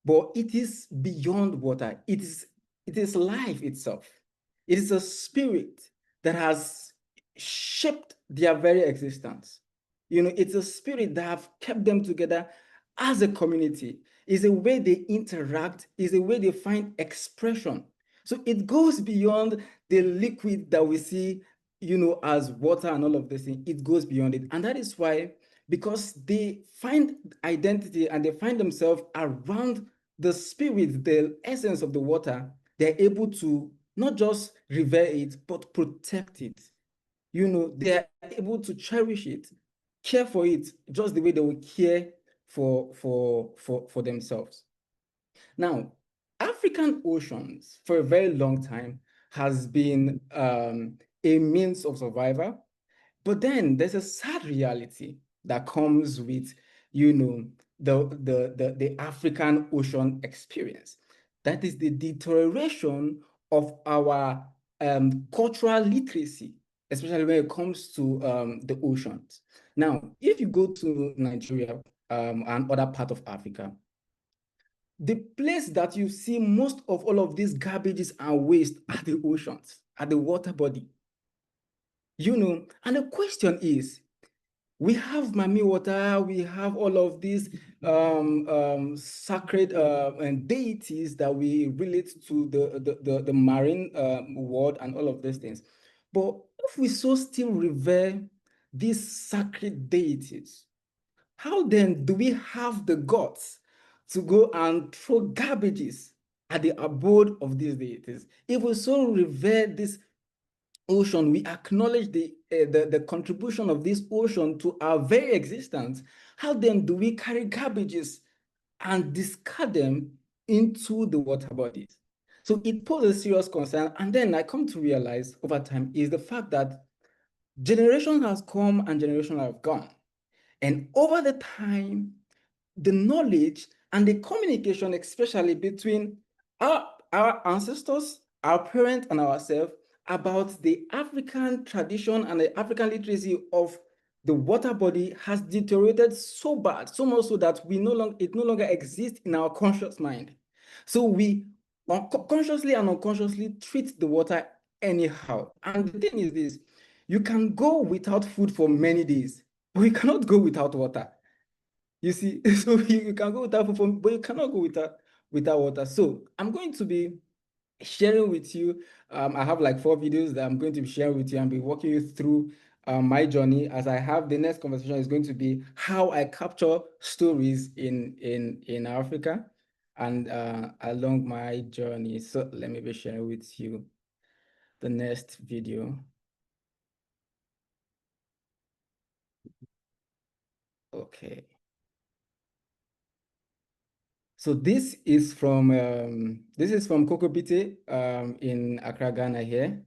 but it is beyond water. It is life itself. It is a spirit that has shaped their very existence. It's a spirit that have kept them together as a community. It's a way they interact, is a way they find expression. So it goes beyond the liquid that we see, as water and all of this thing. It goes beyond it. And that is why, because they find identity and they find themselves around the spirit, the essence of the water, they're able to not just revere it, but protect it. They're able to cherish it, care for it, just the way they would care for themselves. Now, African oceans for a very long time has been a means of survival, but then there's a sad reality that comes with you know, the African ocean experience. That is the deterioration of our cultural literacy, especially when it comes to the oceans. Now, if you go to Nigeria and other part of Africa, the place that you see most of all of these garbages and waste are the oceans, are the water body. You know, and the question is, we have Mami water, we have all of these sacred and deities that we relate to the marine world and all of these things. But if we so still revere these sacred deities, how then do we have the guts to go and throw garbages at the abode of these deities? If we so revere this ocean, we acknowledge the contribution of this ocean to our very existence, how then do we carry garbages and discard them into the water bodies? So it poses serious concern. And then I come to realize over time is the fact that generation has come and generation have gone. And over the time, the knowledge and the communication, especially between our ancestors, our parents, and ourselves about the African tradition and the African literacy of the water body has deteriorated so bad, so much so that it no longer exists in our conscious mind. So we consciously and unconsciously treat the water anyhow. And the thing is this, you can go without food for many days, but you cannot go without water. You see, so you can go without food, but you cannot go without water. So I'm going to be sharing with you. I have like 4 videos that I'm going to be sharing with you and be walking you through my journey. As I have the next conversation is going to be how I capture stories in Africa and along my journey. So let me be sharing with you the next video. Okay. So this is from Kokobite in Accra, Ghana here.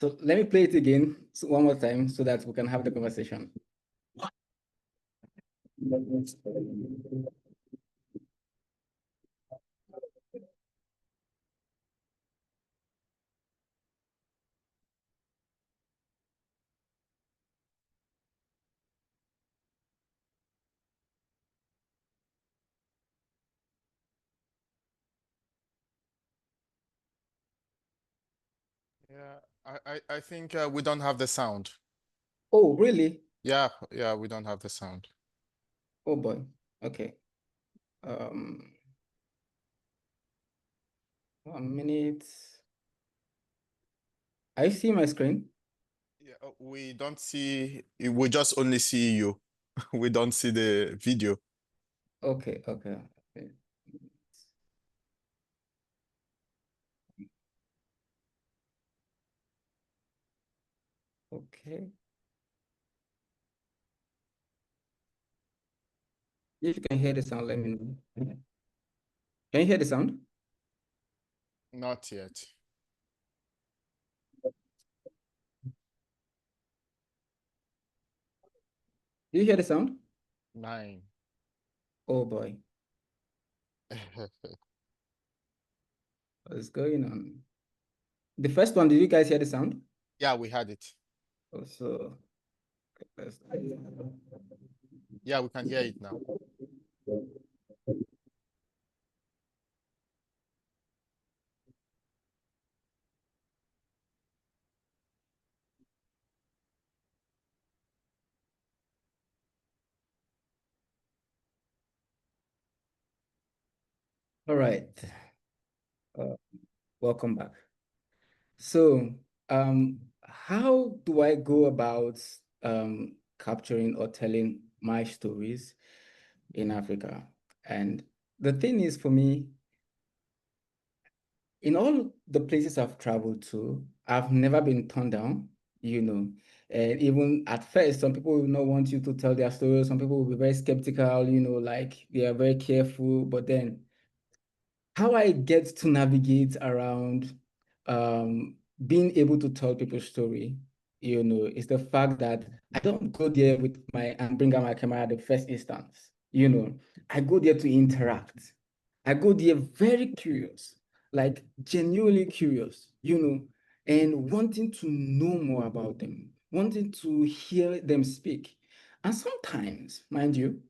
So let me play it again one more time so that we can have the conversation. Yeah, I think we don't have the sound. Oh, really? Yeah, we don't have the sound. Oh boy. Okay. 1 minute. I see my screen. Yeah, we don't see, we just only see you. We don't see the video. Okay. Okay. If you can hear the sound, let me know. Can you hear the sound? Not yet. Do you hear the sound? 9. Oh boy. What's going on? The first one, did you guys hear the sound? Yeah, we had it. Also, Yeah, we can hear it now. all right. Welcome back. So, how do I go about capturing or telling my stories in Africa? And the thing is for me, in all the places I've traveled to, I've never been turned down, you know. And even at first, some people will not want you to tell their story. Some people will be very skeptical, you know, like they are very careful. But then how I get to navigate around being able to tell people's story, you know, is the fact that I don't go there with my and bring out my camera at the first instance. You know, I go there to interact. I go there very curious, like genuinely curious, you know, and wanting to know more about them, wanting to hear them speak. And sometimes, mind you,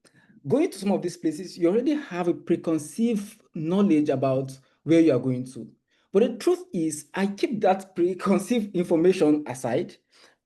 going to some of these places, you already have a preconceived knowledge about where you are going to. But the truth is, I keep that preconceived information aside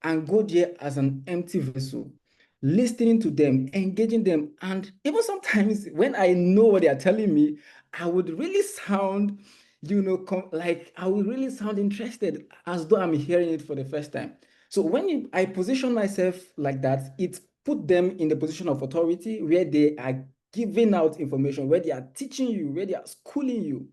and go there as an empty vessel, listening to them, engaging them. And even sometimes when I know what they are telling me, I would really sound, you know, like I would really sound interested as though I'm hearing it for the first time. So when I position myself like that, it put them in the position of authority where they are giving out information, where they are teaching you, where they are schooling you.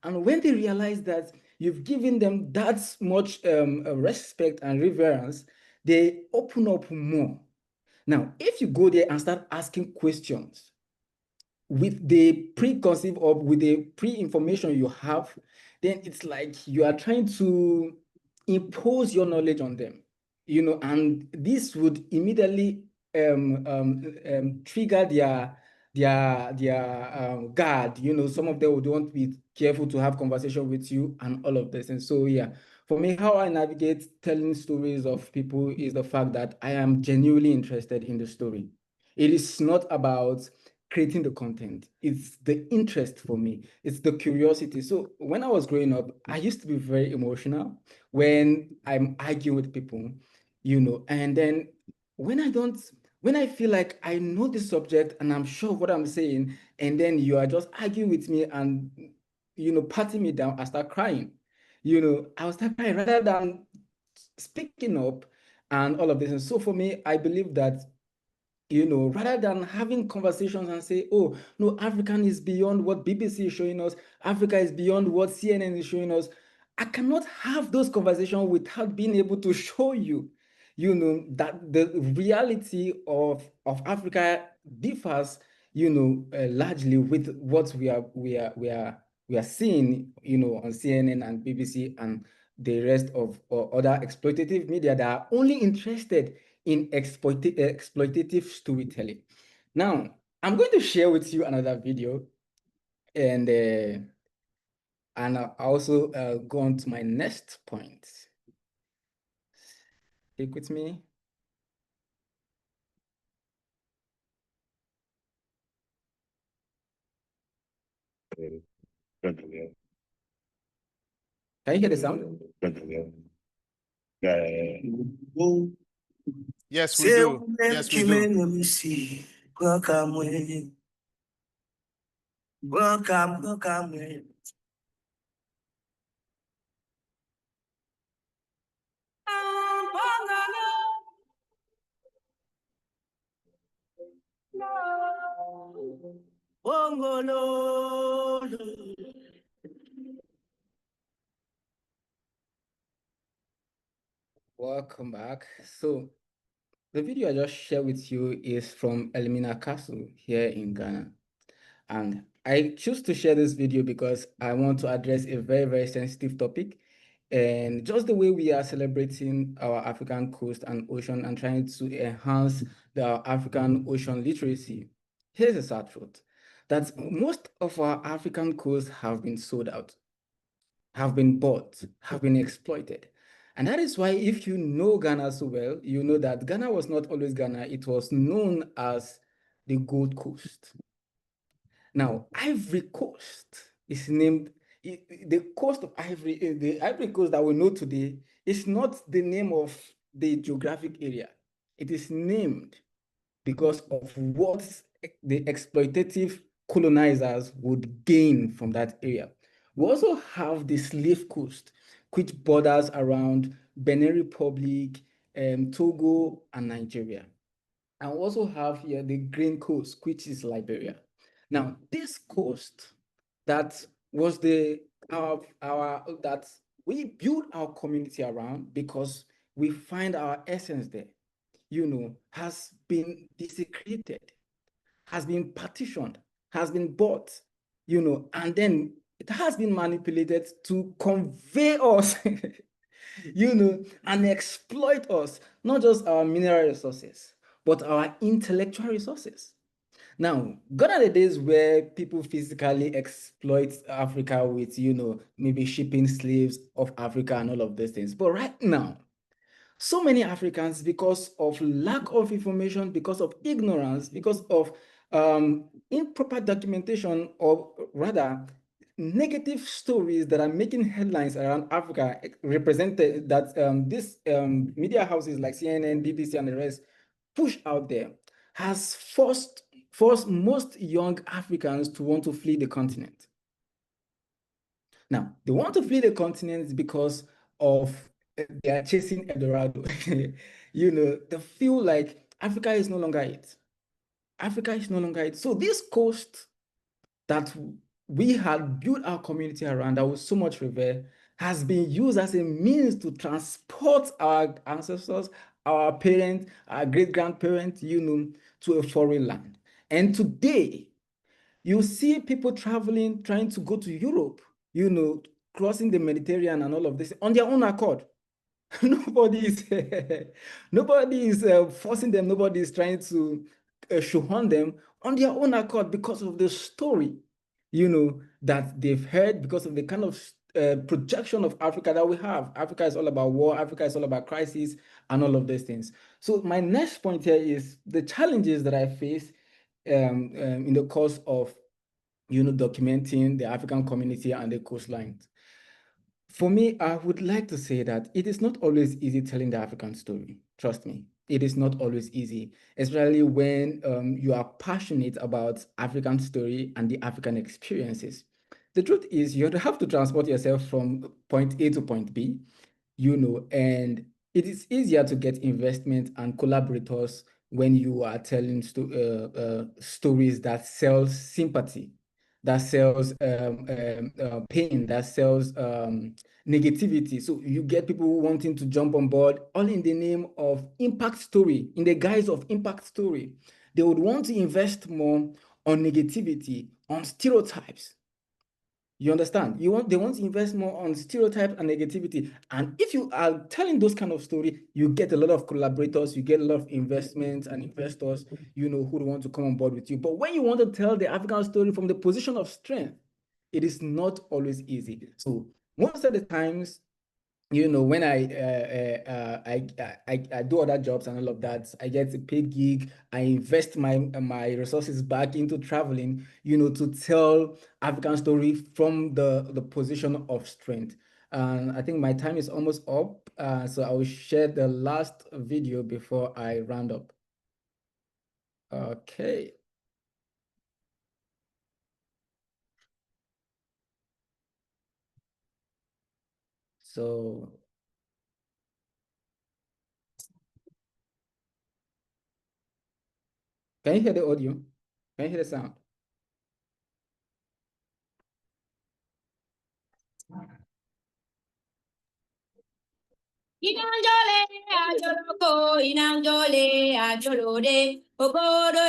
And when they realize that you've given them that much respect and reverence, they open up more. Now, if you go there and start asking questions with the preconceived or with the pre-information you have, then it's like you are trying to impose your knowledge on them, you know, and this would immediately trigger their guard. You know, some of them would want to be careful to have conversation with you and all of this. And so, yeah, for me, how I navigate telling stories of people is the fact that I am genuinely interested in the story. It is not about creating the content. It's the interest for me. It's the curiosity. So when I was growing up, I used to be very emotional when I'm arguing with people, you know, and then when I feel like I know the subject and I'm sure of what I'm saying, and then you are just arguing with me and, you know, patting me down, I start crying. You know, I will start crying rather than speaking up and all of this. And so for me, I believe that, you know, rather than having conversations and say, oh, no, African is beyond what BBC is showing us, Africa is beyond what CNN is showing us, I cannot have those conversations without being able to show you, you know, that the reality of Africa differs, you know, largely with what we are seeing, you know, on CNN and BBC and the rest of other exploitative media that are only interested in exploitative storytelling. Now, I'm going to share with you another video, and I'll also go on to my next point. Stick with me. Can you hear the sound? Yes, we do. Yes, we do. Welcome. Welcome back. So the video I just shared with you is from Elmina Castle here in Ghana. And I choose to share this video because I want to address a very, very sensitive topic. And just the way we are celebrating our African coast and ocean and trying to enhance the African ocean literacy, here's the sad truth, that most of our African coasts have been sold out, have been bought, have been exploited. And that is why if you know Ghana so well, you know that Ghana was not always Ghana. It was known as the Gold Coast. Now, Ivory Coast is named, the coast of Ivory, the Ivory Coast that we know today is not the name of the geographic area. It is named because of what the exploitative colonizers would gain from that area. We also have the Slave Coast, which borders around Benin Republic, Togo, and Nigeria. And we also have here the Green Coast, which is Liberia. Now, this coast that was our that we built our community around because we find our essence there, has been desecrated, has been partitioned, has been bought, and then it has been manipulated to convey us, and exploit us, not just our mineral resources, but our intellectual resources. Now, gone are the days where people physically exploit Africa with, maybe shipping slaves of Africa and all of these things. But right now, so many Africans, because of lack of information, because of ignorance, because of improper documentation, or rather, negative stories that are making headlines around Africa, represented that these media houses like CNN, BBC, and the rest push out there, has forced most young Africans to want to flee the continent. Now, they want to flee the continent because of they are chasing Eldorado. They feel like Africa is no longer it. Africa is no longer it. So this coast that we had built our community around, that was so much revered, has been used as a means to transport our ancestors, our parents, our great-grandparents, to a foreign land. And today, you see people traveling, trying to go to Europe, crossing the Mediterranean and all of this on their own accord. Nobody is nobody is forcing them. Nobody is trying to shoehorn them on their own accord because of the story, that they've heard, because of the kind of projection of Africa that we have. Africa is all about war. Africa is all about crisis and all of these things. So my next point here is the challenges that I face in the course of, documenting the African community and the coastlines. For me, I would like to say that it is not always easy telling the African story. Trust me, it is not always easy, especially when you are passionate about African story and the African experiences. The truth is, you have to transport yourself from point A to point B, and it is easier to get investment and collaborators when you are telling stories that sells sympathy, that sells pain, that sells negativity. So you get people wanting to jump on board, all in the name of impact story, in the guise of impact story. They would want to invest more on negativity, on stereotypes. You understand? They want to invest more on stereotype and negativity. And if you are telling those kind of story, you get a lot of collaborators, you get a lot of investments and investors, who want to come on board with you. But when you want to tell the African story from the position of strength, it is not always easy. So most of the times, when I do other jobs and all of that, I get a paid gig, I invest my resources back into traveling, to tell African story from the position of strength. And I think my time is almost up, so I will share the last video before I round up. Okay. So can you hear the audio? Can you hear the sound? Inanjole ajoloko, inanjole ajolode, oboro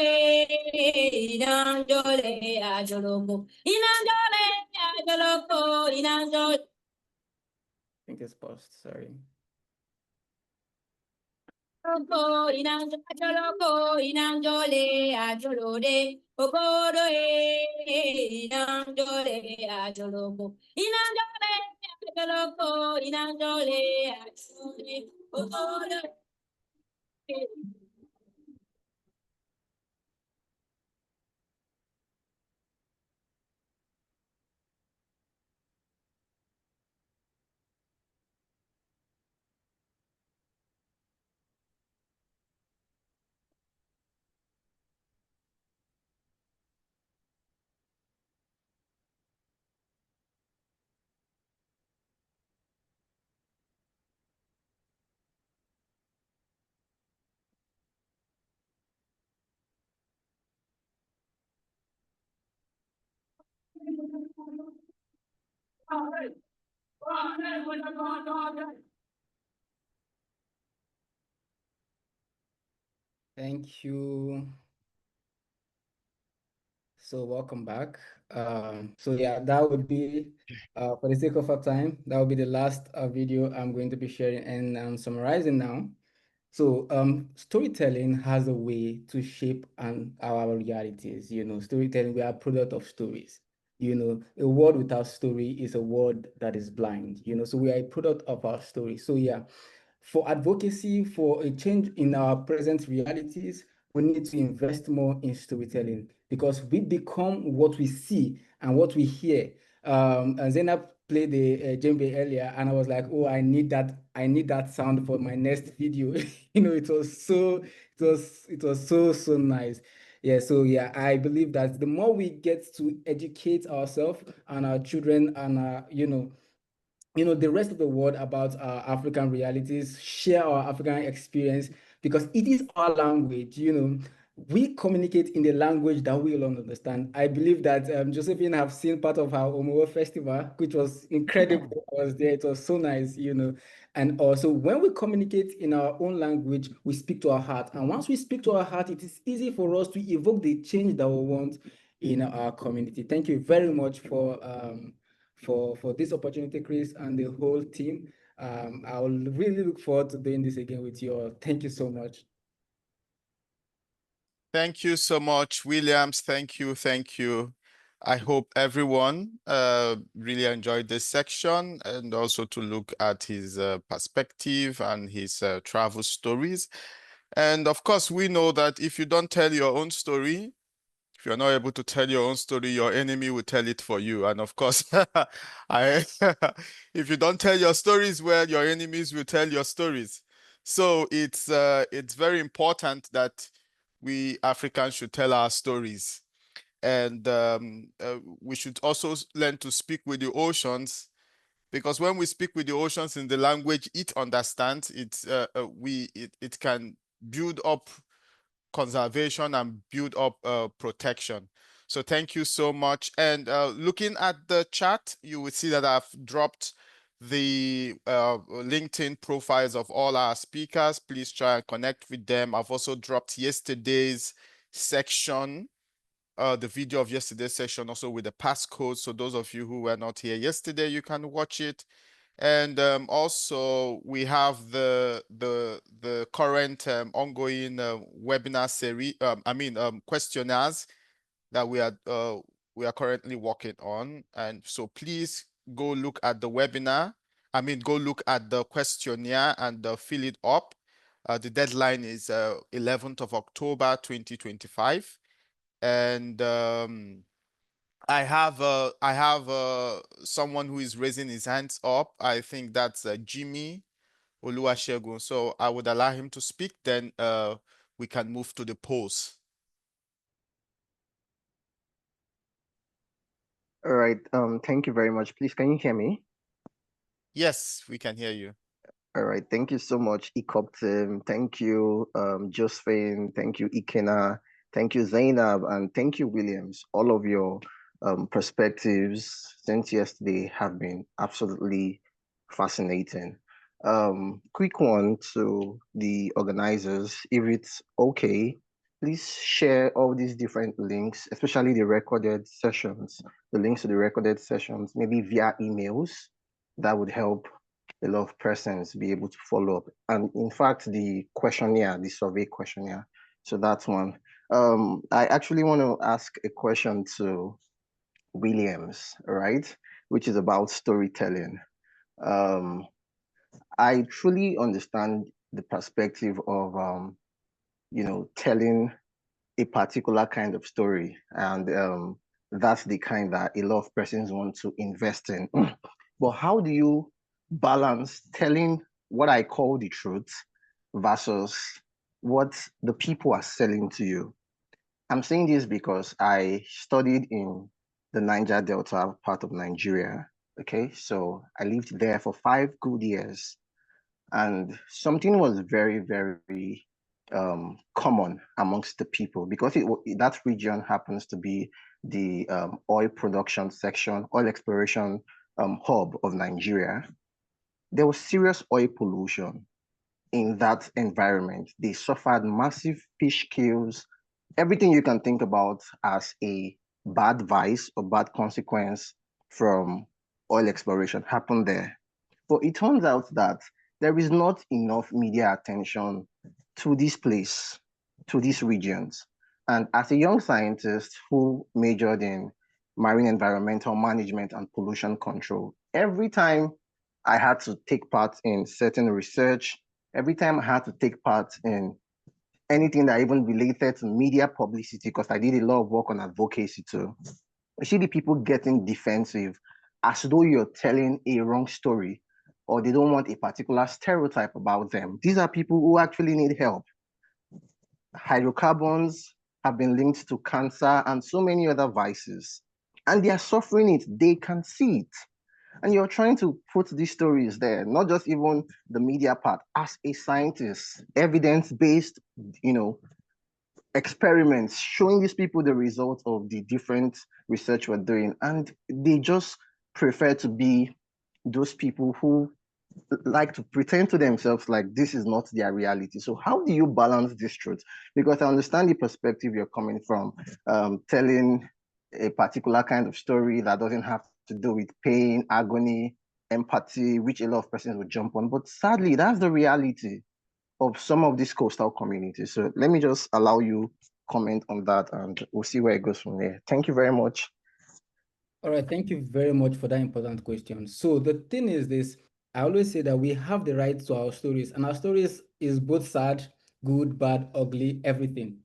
inanjole ajoloko, inanjole ajoloko, inanjole. I think it's paused, sorry. Ajoloko, inanjole ajolode, oboro inanjole ajoloko, inanjole ajoloko, inanjole ajolode, oboro. Thank you. So welcome back. So yeah, that would be, for the sake of our time, that would be the last video I'm going to be sharing and summarizing now. So storytelling has a way to shape our realities. You know, storytelling, we are a product of stories. You know, a world without story is a world that is blind. You know, so we are a product of our story. So yeah, for advocacy, for a change in our present realities, we need to invest more in storytelling because we become what we see and what we hear. And Zainab played the djembe earlier, and I was like, oh, I need that sound for my next video. You know, it was so nice. Yeah, so yeah, I believe that the more we get to educate ourselves and our children and the rest of the world about our African realities, share our African experience, because it is our language. We communicate in the language that we all understand. I believe that Josephine have seen part of our Omowo festival, which was incredible. I was there. It was so nice. And also, when we communicate in our own language, we speak to our heart. And once we speak to our heart, it is easy for us to evoke the change that we want in our community. Thank you very much for this opportunity, Chris, and the whole team. I will really look forward to doing this again with you all. Thank you so much. Thank you so much, Williams. Thank you. Thank you. I hope everyone really enjoyed this section and also to look at his perspective and his travel stories. And of course, we know that if you don't tell your own story, if you're not able to tell your own story, your enemy will tell it for you. And of course, if you don't tell your stories well, your enemies will tell your stories. So it's very important that we Africans should tell our stories. And we should also learn to speak with the oceans, because when we speak with the oceans in the language it understands, it can build up conservation and build up protection. So thank you so much. And looking at the chat, you will see that I've dropped the LinkedIn profiles of all our speakers. Please try and connect with them. I've also dropped yesterday's section, the video of yesterday's session, also with the passcode. So those of you who were not here yesterday, you can watch it. And also we have the current ongoing webinar series, questionnaires that we are currently working on. And so please go look at the webinar. Go look at the questionnaire and fill it up. The deadline is 11th of October 2025. And I have someone who is raising his hands up. I think that's Jimmy Oluwasegun. So I would allow him to speak, then we can move to the polls. All right. Thank you very much. Please, can you hear me? Yes, we can hear you. All right. Thank you so much, ECOP team. Thank you, Josephine. Thank you, Ikena. Thank you, Zainab. And thank you, Williams. All of your perspectives since yesterday have been absolutely fascinating. Quick one to the organizers. If it's okay, please share all these different links, especially the recorded sessions, the links to the recorded sessions, maybe via emails. That would help a lot of persons be able to follow up. And in fact, the questionnaire, the survey questionnaire. So that's one. I actually want to ask a question to Williams, right? Which is about storytelling. I truly understand the perspective of, telling a particular kind of story. And that's the kind that a lot of persons want to invest in. But how do you balance telling what I call the truth versus what the people are selling to you? I'm saying this because I studied in the Niger Delta part of Nigeria. Okay, so I lived there for 5 good years. And something was very, very common amongst the people, because that region happens to be the oil production section, oil exploration hub of Nigeria. There was serious oil pollution in that environment. They suffered massive fish kills, everything you can think about as a bad vice or bad consequence from oil exploration happened there. But it turns out that there is not enough media attention to this place, to these regions. And as a young scientist who majored in marine environmental management and pollution control, every time I had to take part in certain research, every time I had to take part in anything that even related to media publicity, because I did a lot of work on advocacy too, you see the people getting defensive as though you're telling a wrong story or they don't want a particular stereotype about them. These are people who actually need help. Hydrocarbons have been linked to cancer and so many other vices, and they are suffering it. They can see it. And you're trying to put these stories there, not just even the media part, as a scientist, evidence-based, experiments, showing these people the results of the different research we're doing. And they just prefer to be those people who like to pretend to themselves like this is not their reality. So how do you balance this truth? Because I understand the perspective you're coming from, telling a particular kind of story that doesn't have to do with pain, agony, empathy, which a lot of persons would jump on. But sadly, that's the reality of some of these coastal communities. So let me just allow you comment on that, and we'll see where it goes from there. Thank you very much. All right, thank you very much for that important question. So the thing is this, I always say that we have the right to our stories, and our stories is both sad, good, bad, ugly, everything.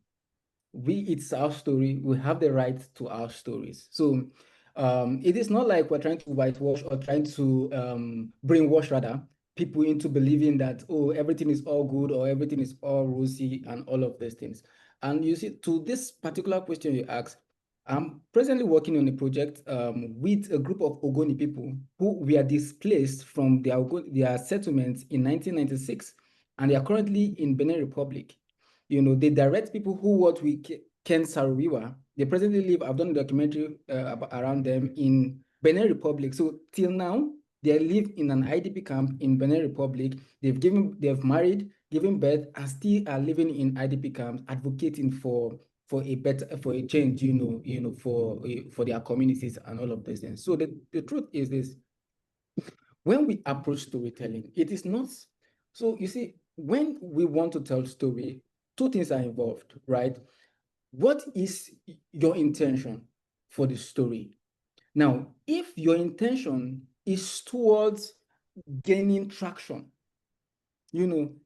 It's our story. We have the right to our stories. So it is not like we're trying to whitewash or trying to brainwash rather people into believing that, oh, everything is all good or everything is all rosy and all of these things. And you see, to this particular question you asked, I'm presently working on a project with a group of Ogoni people who were displaced from their settlements in 1996, and they are currently in Benin Republic. They direct people who what we Ken Saruwiwa. They presently live, I've done a documentary around them in Benin Republic. So till now, they live in an IDP camp in Benin Republic. They've married, given birth, and still are living in IDP camps, advocating for a change, for their communities and all of these things. So the truth is this: when we approach storytelling, it is not. So you see, when we want to tell story, two things are involved, right? What is your intention for the story? Now, if your intention is towards gaining traction,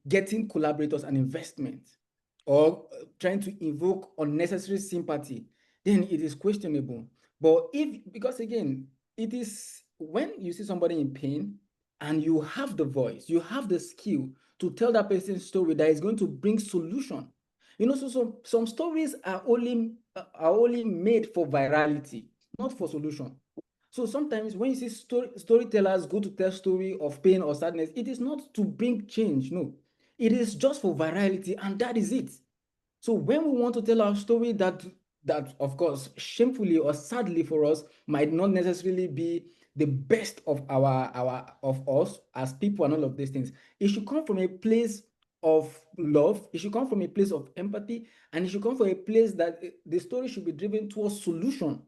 getting collaborators and investment, or trying to invoke unnecessary sympathy, then it is questionable. But because again, it is when you see somebody in pain and you have the voice, you have the skill to tell that person's story that is going to bring solution. So some stories are only made for virality, not for solution. So sometimes when you see storytellers go to tell story of pain or sadness, it is not to bring change, no. It is just for virality, and that is it. So when we want to tell our story that of course, shamefully or sadly for us, might not necessarily be the best of of us as people and all of these things, it should come from a place of love, it should come from a place of empathy, and it should come from a place that the story should be driven towards solution.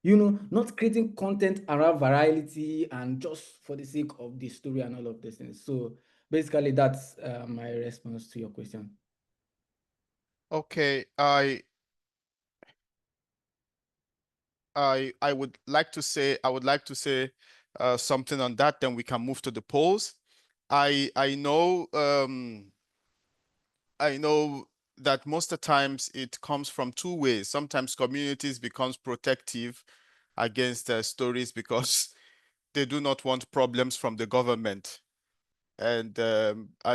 Not creating content around virality and just for the sake of the story and all of these things. So basically, that's my response to your question. Okay, I would like to say something on that. Then we can move to the polls. I know that most of the times it comes from two ways. Sometimes communities becomes protective against stories because they do not want problems from the government. And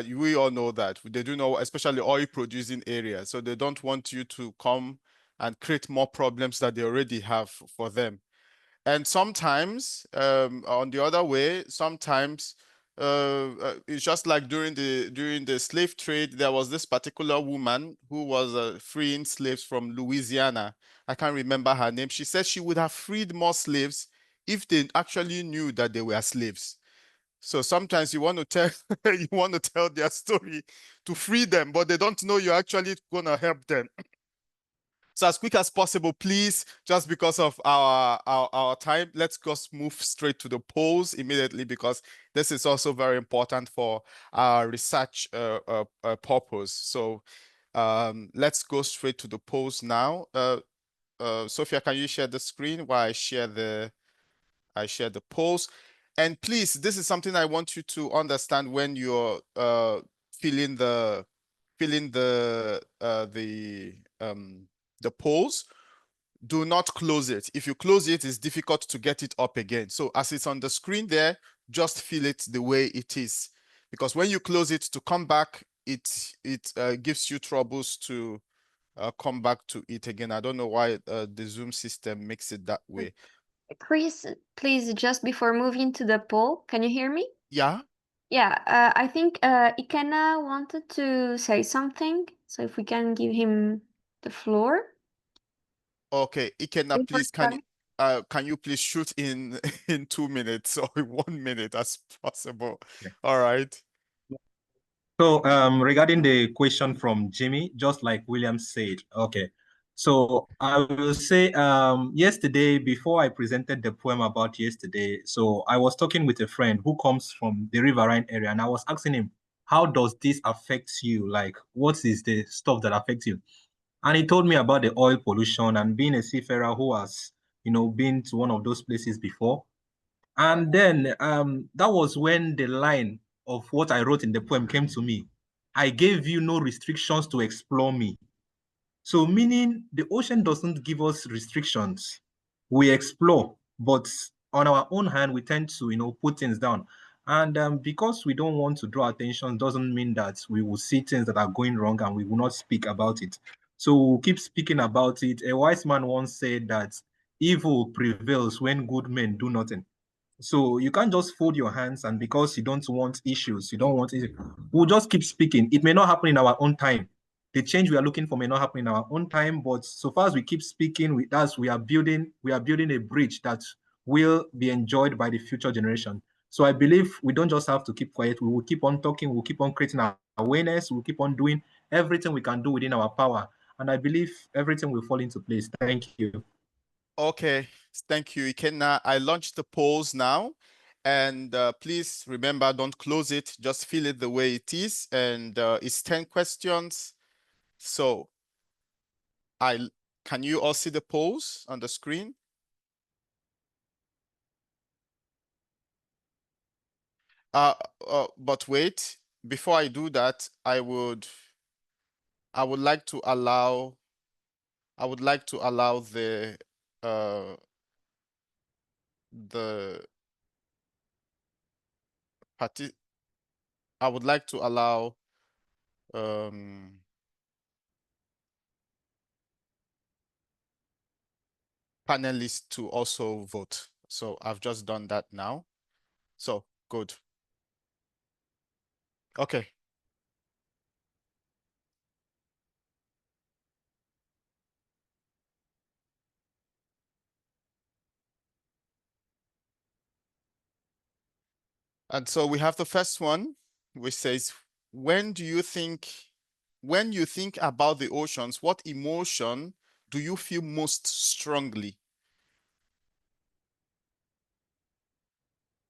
we all know that. They do know, especially oil producing areas. So they don't want you to come and create more problems that they already have for them. And sometimes, on the other way, sometimes it's just like during the slave trade, there was this particular woman who was freeing slaves from Louisiana. I can't remember her name. She said she would have freed more slaves if they actually knew that they were slaves. So sometimes you want to tell you want to tell their story to free them, but they don't know you're actually gonna help them. So as quick as possible, please, just because of our time, let's just move straight to the polls immediately, because this is also very important for our research purpose. So let's go straight to the polls now. Sophia, can you share the screen while I share the polls? And please, this is something I want you to understand when you're filling the polls. Do not close it. If you close it, it's difficult to get it up again. So as it's on the screen there, just fill it the way it is. Because when you close it to come back, it gives you troubles to come back to it again. I don't know why the Zoom system makes it that way. Chris, please, just before moving to the poll, can you hear me? Yeah? Yeah, I think Ikenna wanted to say something, so if we can give him the floor. Okay, Ikenna, Before please, can you please shoot in in 2 minutes or 1 minute as possible? Okay. All right. So regarding the question from Jimmy, just like William said, okay. So I will say yesterday, before I presented the poem about yesterday, so I was talking with a friend who comes from the riverine area, and I was asking him, how does this affect you? Like, what is the stuff that affects you? And he told me about the oil pollution and being a seafarer who has, been to one of those places before. And then that was when the line of what I wrote in the poem came to me. I gave you no restrictions to explore me. So meaning the ocean doesn't give us restrictions. We explore, but on our own hand, we tend to, put things down. And because we don't want to draw attention doesn't mean that we will see things that are going wrong and we will not speak about it. So we'll keep speaking about it. A wise man once said that evil prevails when good men do nothing. So you can't just fold your hands and because you don't want issues, you don't want it. We'll just keep speaking. It may not happen in our own time. The change we are looking for may not happen in our own time, but so far as we keep speaking with us, we are building a bridge that will be enjoyed by the future generation. So I believe we don't just have to keep quiet. We will keep on talking. We'll keep on creating our awareness. We'll keep on doing everything we can do within our power. And I believe everything will fall into place. Thank you. Okay, thank you, Ikenna. I launched the polls now, and please remember, don't close it. Just fill it the way it is, and it's 10 questions. So, can you all see the polls on the screen? But wait, before I do that, I would like to allow the party. I would like to allow panelists to also vote. So I've just done that now. So good. Okay. And so we have the first one, which says, when you think about the oceans, what emotion do you feel most strongly?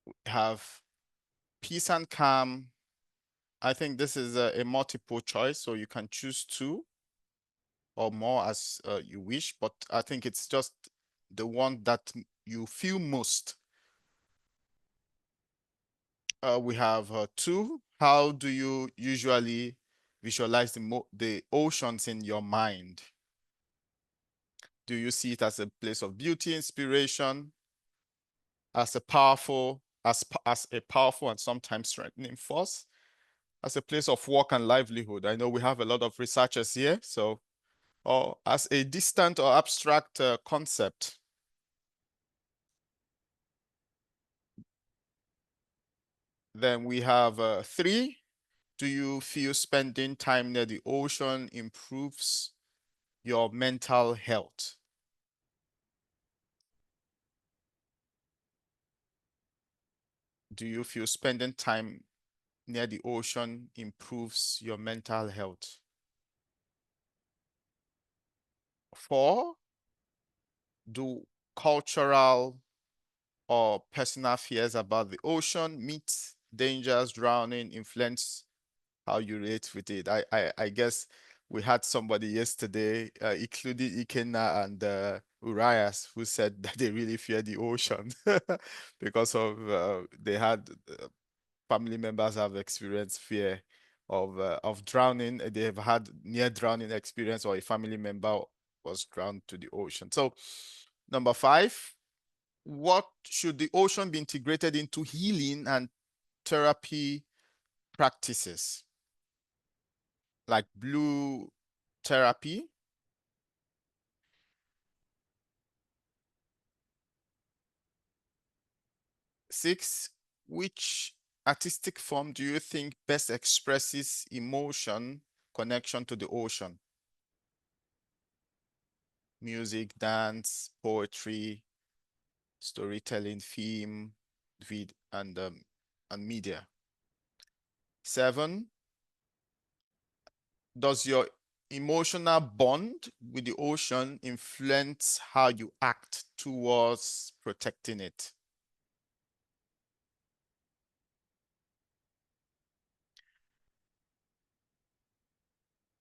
We have peace and calm. I think this is a multiple choice, so you can choose two or more as you wish, but I think it's just the one that you feel most. We have two. How do you usually visualize the oceans in your mind? Do you see it as a place of beauty, inspiration, as a powerful and sometimes threatening force, as a place of work and livelihood? I know we have a lot of researchers here, so, or as a distant or abstract Then we have 3. Do you feel spending time near the ocean improves your mental health? Do you feel spending time near the ocean improves your mental health? 4. Do cultural or personal fears about the ocean, myths, dangers, drowning influence how you relate with it? I guess we had somebody yesterday, including Ikenna and Urias, who said that they really fear the ocean because of they had family members have experienced fear of drowning. They've had near drowning experience, or a family member was drowned to the ocean. So, number 5. What should the ocean be integrated into healing and therapy practices? Like blue therapy? 6. Which artistic form do you think best expresses emotion, connection to the ocean? Music, dance, poetry, storytelling, film, and media. 7. Does your emotional bond with the ocean influence how you act towards protecting it?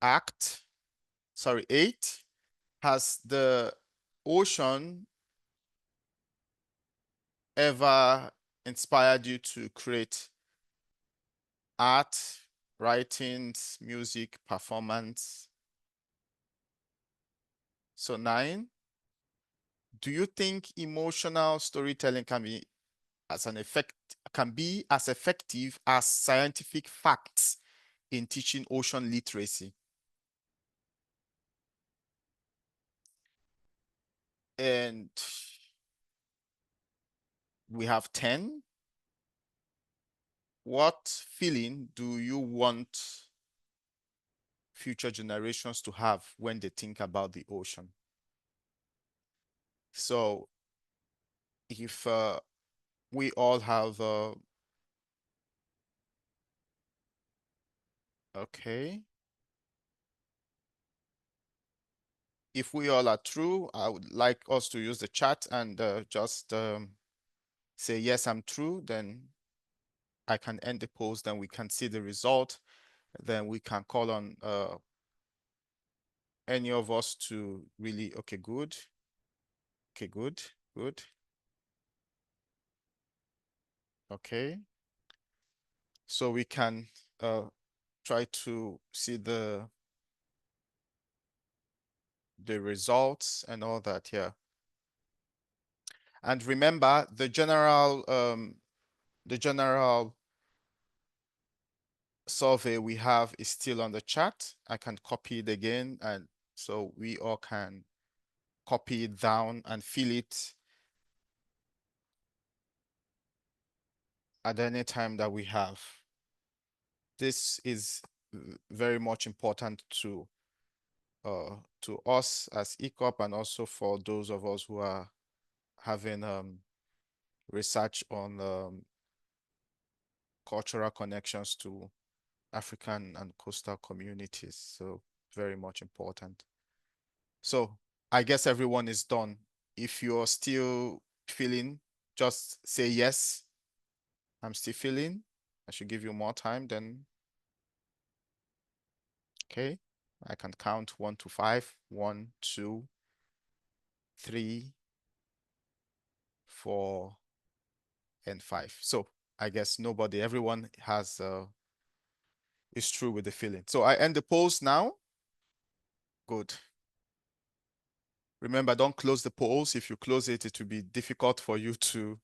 Act, sorry, 8. Has the ocean ever inspired you to create art, writings, music, performance? So 9. Do you think emotional storytelling can be as effective as scientific facts in teaching ocean literacy? And we have 10. What feeling do you want future generations to have when they think about the ocean? So if we all have okay, if we all are true, I would like us to use the chat and just say yes, I'm true. Then I can end the post, then we can see the result. Then we can call on any of us to really, okay, good. Okay, good, good. Okay. So we can try to see the results and all that here. And remember, the general survey we have is still on the chat. I can copy it again, and so we all can copy it down and fill it at any time that we have. This is very much important to us as ECOP, and also for those of us who are having research on cultural connections to African and coastal communities. So very much important. So I guess everyone is done. If you're still feeling, just say yes. I'm still feeling. I should give you more time then. Okay. I can count 1 to 5. 1, 2, 3, 4, and 5. So I guess everyone has is true with the feeling. So I end the polls now. Good. Remember, don't close the polls. If you close it, it will be difficult for you to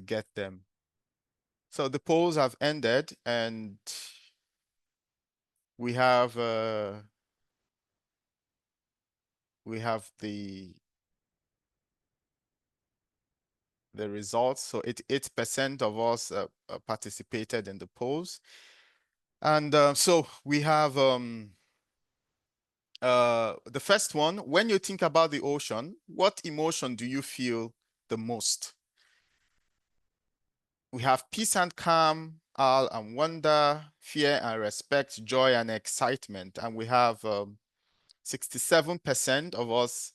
get them. So the polls have ended, and we have the the results. So 88% of us participated in the polls. And so we have the first one. When you think about the ocean, what emotion do you feel the most? We have peace and calm, awe and wonder, fear and respect, joy and excitement. And we have 67% of us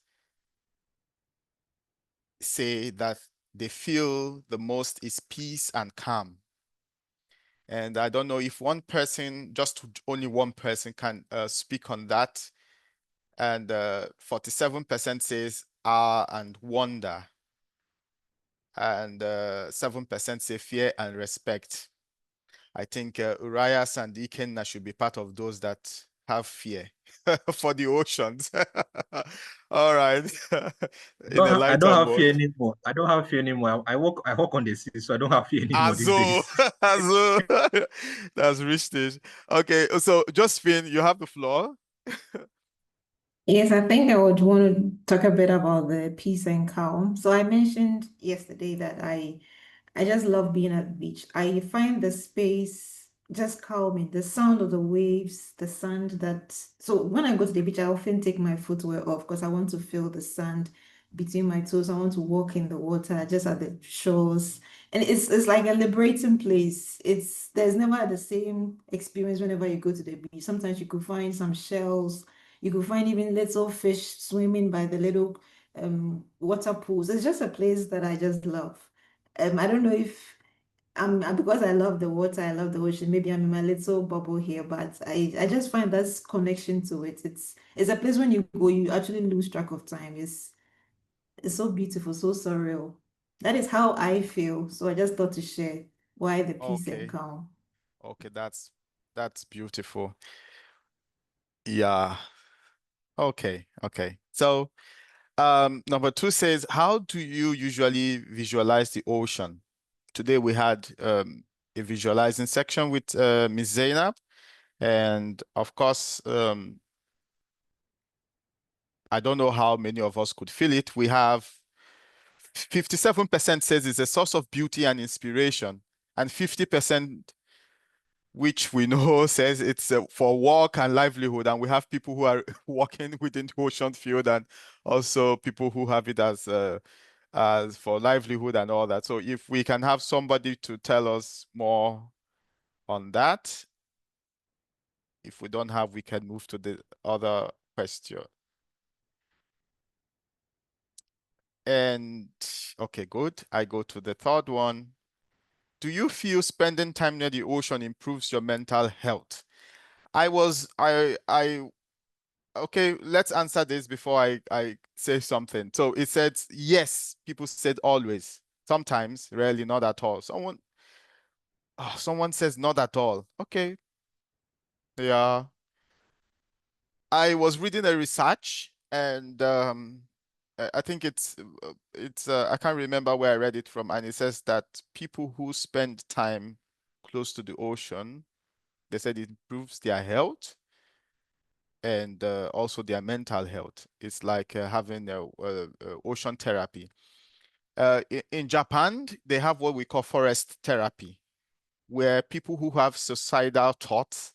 say that they feel the most is peace and calm. And I don't know if one person, just only one person can speak on that. And 47% says awe and wonder. And 7% say fear and respect. I think Urias and Ikenna should be part of those that have fear for the oceans. All right. In a I lighter don't have fear mode. anymore. I don't have fear anymore. I walk on the sea, so I don't have fear anymore these days. Azo. That's rich. Okay, so Josephine, you have the floor. Yes, I think I would want to talk a bit about the peace and calm. So I mentioned yesterday that I just love being at the beach. I find the space just calming, the sound of the waves, the sand that. So when I go to the beach, I often take my footwear off because I want to feel the sand between my toes. I want to walk in the water, just at the shores. And it's like a liberating place. There's never the same experience whenever you go to the beach. Sometimes you could find some shells, you could find even little fish swimming by the little water pools. It's just a place that I just love. I don't know if because I love the water, I love the ocean. Maybe I'm in my little bubble here, but I just find that connection to it. It's a place when you go, you actually lose track of time. It's so beautiful, so surreal. That is how I feel. So I just thought to share why the peace and Okay. calm. Okay, that's beautiful. Yeah. Okay. So number 2 says, how do you usually visualize the ocean? Today we had a visualizing section with Ms. Zeinab. And of course, I don't know how many of us could feel it. We have 57% says it's a source of beauty and inspiration, and 50%, which we know, says it's for work and livelihood. And we have people who are working within the ocean field, and also people who have it as for livelihood and all that. So if we can have somebody to tell us more on that. If we don't have, we can move to the other question. And okay, good. I go to the third one. Do you feel spending time near the ocean improves your mental health? Okay, let's answer this before I say something. So it said yes, people said always, sometimes, rarely, not at all. Someone says not at all. Okay. Yeah. I was reading a research, and I think it's I can't remember where I read it from, and it says that people who spend time close to the ocean, they said it improves their health and also their mental health. It's like having a ocean therapy. In Japan, they have what we call forest therapy, where people who have suicidal thoughts,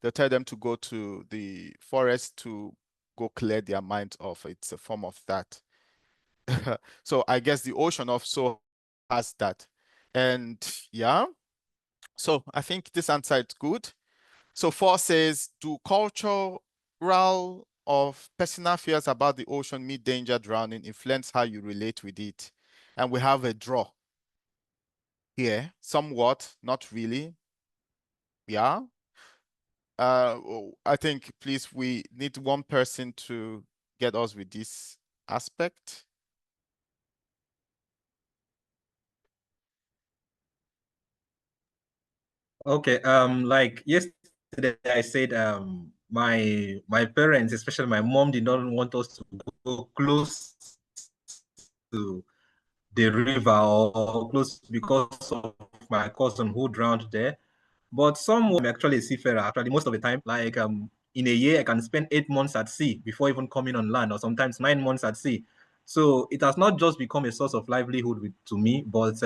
they tell them to go to the forest to go clear their minds off. It's a form of that. So I guess the ocean also has that. And yeah, so I think this answer is good. So 4 says, do cultural of personal fears about the ocean, meet danger, drowning, influence how you relate with it? And we have a draw here, somewhat, not really. Yeah. I think, please, we need one person to get us with this aspect. Okay, like yesterday I said, my parents, especially my mom, did not want us to go close to the river or close because of my cousin who drowned there. But I'm actually a seafarer. Actually, most of the time, like in a year, I can spend 8 months at sea before even coming on land, or sometimes 9 months at sea. So it has not just become a source of livelihood to me, but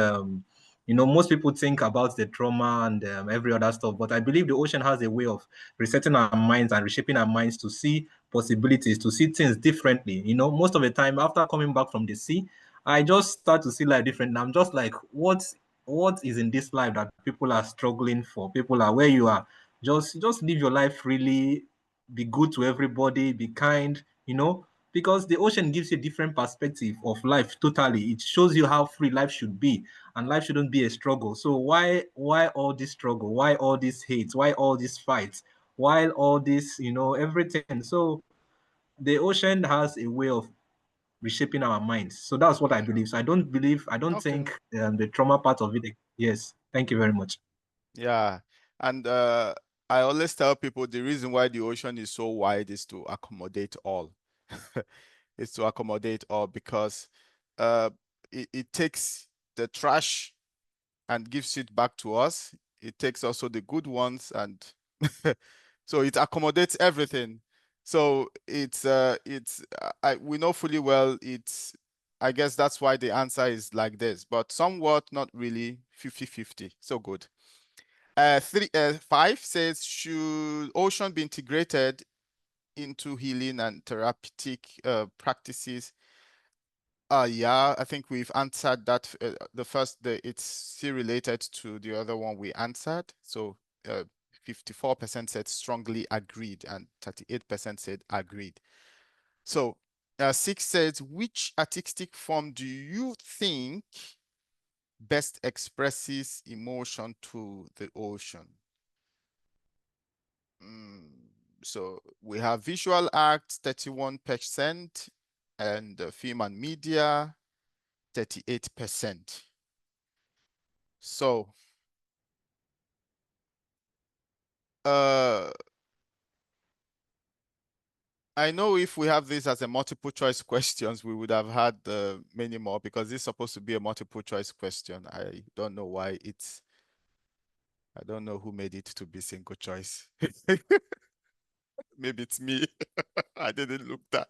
most people think about the trauma and every other stuff. But I believe the ocean has a way of resetting our minds and reshaping our minds to see possibilities, to see things differently. Most of the time after coming back from the sea, I just start to see life differently. I'm just like, what is in this life that people are struggling for? People are where you are. Just live your life freely, be good to everybody, be kind, because the ocean gives you a different perspective of life totally. It shows you how free life should be, and life shouldn't be a struggle. So why all this struggle? Why all this hate? Why all these fights? Why all this, everything? So the ocean has a way of reshaping our minds. So that's what I believe. So I don't Okay. think the trauma part of it. Yes. Thank you very much. Yeah. And I always tell people the reason why the ocean is so wide is to accommodate all. It's to accommodate all because it takes the trash and gives it back to us. It takes also the good ones, and so it accommodates everything. So we know fully well I guess that's why the answer is like this, but somewhat not really 50-50. So good. 5 says, should ocean be integrated into healing and therapeutic practices? Yeah, I think we've answered that. It's still related to the other one we answered. So 54% said strongly agreed and 38% said agreed. So 6 says, which artistic form do you think best expresses emotion to the ocean? So we have visual arts, 31%, and film and media, 38%. So I know if we have this as a multiple choice questions, we would have had many more, because this is supposed to be a multiple choice question. I don't know why I don't know who made it to be single choice. Maybe it's me. I didn't look that.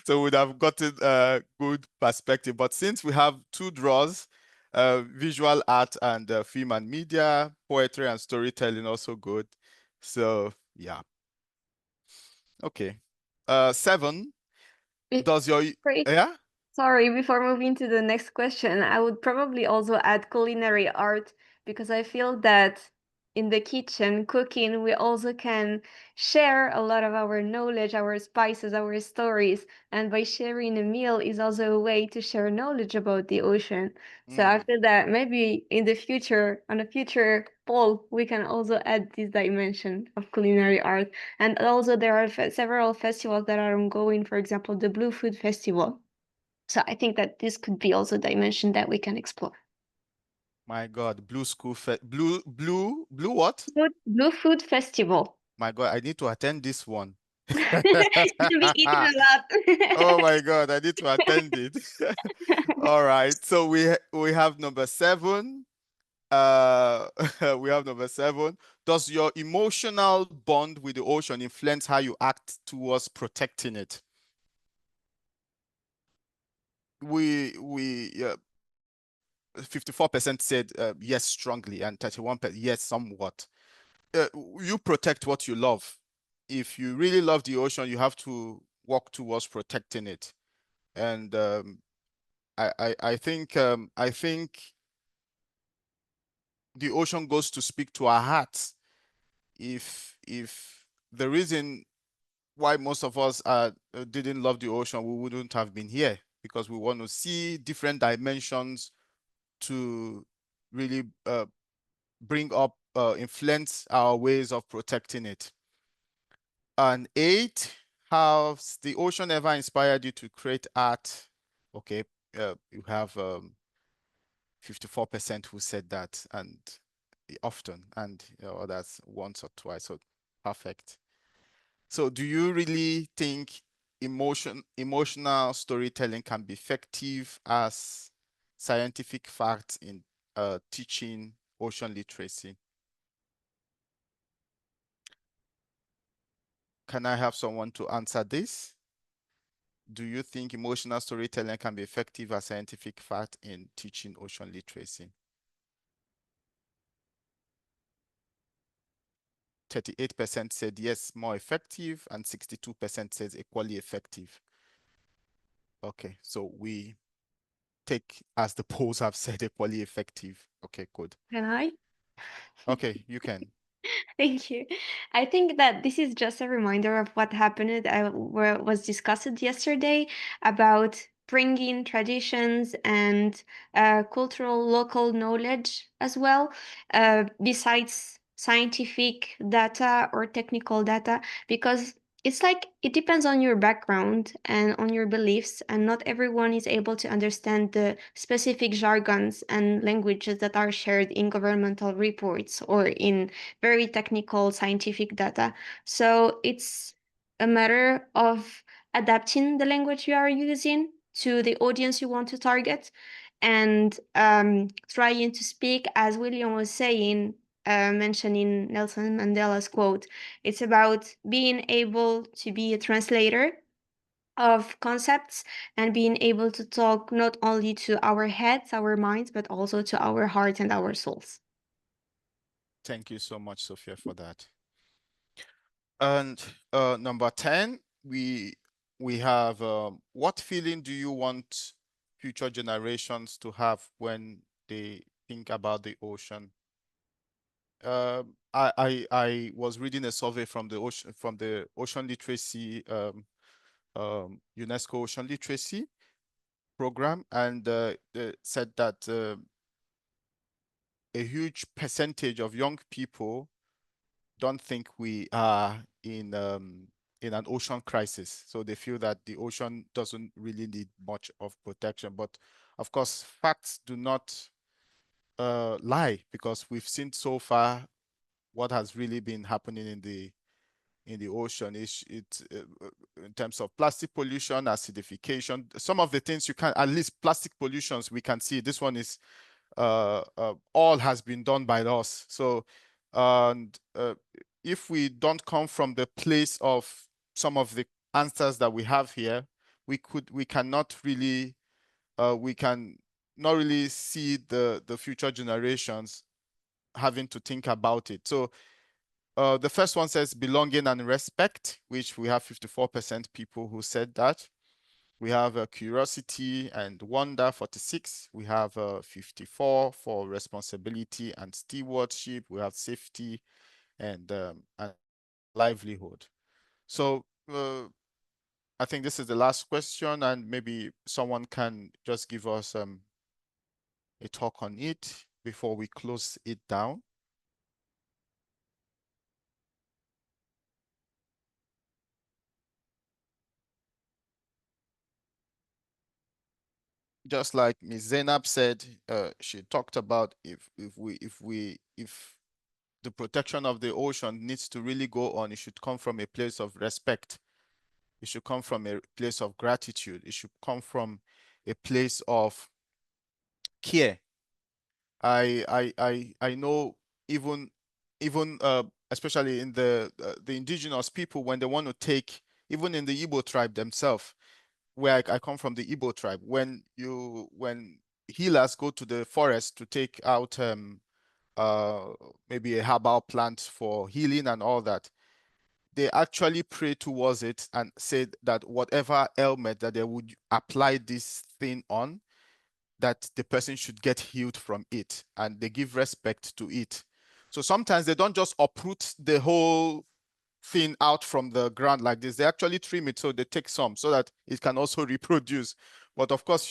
So we'd have gotten a good perspective. But since we have 2 draws, visual art and film and media, poetry and storytelling also good. So yeah. Okay. 7, does your, Great. yeah? Sorry, before moving to the next question, I would probably also add culinary art, because I feel that in the kitchen, cooking, we also can share a lot of our knowledge, our spices, our stories. And by sharing a meal is also a way to share knowledge about the ocean. So I feel that maybe in the future, on a future poll, we can also add this dimension of culinary art. And also there are several festivals that are ongoing, for example, the Blue Food Festival. So I think that this could be also a dimension that we can explore. My God, blue what? Blue Food Festival. My God, I need to attend this one. You'll be eating a lot. Oh my God, I need to attend it. All right, so we have number 7. We have number 7. Does your emotional bond with the ocean influence how you act towards protecting it? We 54% said yes strongly, and 31% yes somewhat. You protect what you love. If you really love the ocean, you have to work towards protecting it. And I think the ocean goes to speak to our hearts. If the reason why most of us didn't love the ocean, we wouldn't have been here, because we want to see different dimensions to really bring up, influence our ways of protecting it. And 8, has the ocean ever inspired you to create art? Okay, you have 54% who said that, and often, and others once or twice. So perfect. So do you really think emotional storytelling can be effective as scientific facts in teaching ocean literacy? Can I have someone to answer this? do you think emotional storytelling can be effective as scientific fact in teaching ocean literacy? 38% said yes, more effective, and 62% says equally effective. Okay, so we take as the polls have said equally effective. Okay, good. Can I? Okay, you can. Thank you. I think that this is just a reminder of what happened, was discussed yesterday about bringing traditions and cultural local knowledge as well, besides scientific data or technical data, because it's like it depends on your background and on your beliefs, and not everyone is able to understand the specific jargons and languages that are shared in governmental reports or in very technical scientific data. So it's a matter of adapting the language you are using to the audience you want to target, and trying to speak, as William was saying, mentioning Nelson Mandela's quote. It's about being able to be a translator of concepts and being able to talk not only to our heads, our minds, but also to our hearts and our souls. Thank you so much, Sophia, for that. And number 10, we have what feeling do you want future generations to have when they think about the ocean? I was reading a survey from the ocean literacy UNESCO Ocean Literacy program, and they said that a huge percentage of young people don't think we are in an ocean crisis. So they feel that the ocean doesn't really need much of protection. But of course, facts do not lie, because we've seen so far what has really been happening in the ocean. Is it in terms of plastic pollution, acidification, some of the things you can, at least plastic pollutions, we can see. This one is all has been done by us. So and if we don't come from the place of some of the answers that we have here, we cannot really we can not really see the future generations having to think about it. So the first one says belonging and respect, which we have 54% people who said that. We have curiosity and wonder, 46. We have 54 for responsibility and stewardship. We have safety and livelihood. So I think this is the last question, and maybe someone can just give us a talk on it before we close it down. Just like Ms. Zeinab said, she talked about if the protection of the ocean needs to really go on, it should come from a place of respect. It should come from a place of gratitude. It should come from a place of care. I know even especially in the indigenous people, when they want to take, even in the Igbo tribe themselves, where I come from, the Igbo tribe, when healers go to the forest to take out maybe a herbal plant for healing and all that, they actually pray towards it and say that whatever ailment that they would apply this thing on, that the person should get healed from it, and they give respect to it. So sometimes they don't just uproot the whole thing out from the ground like this. They actually trim it, so they take some so that it can also reproduce. But of course,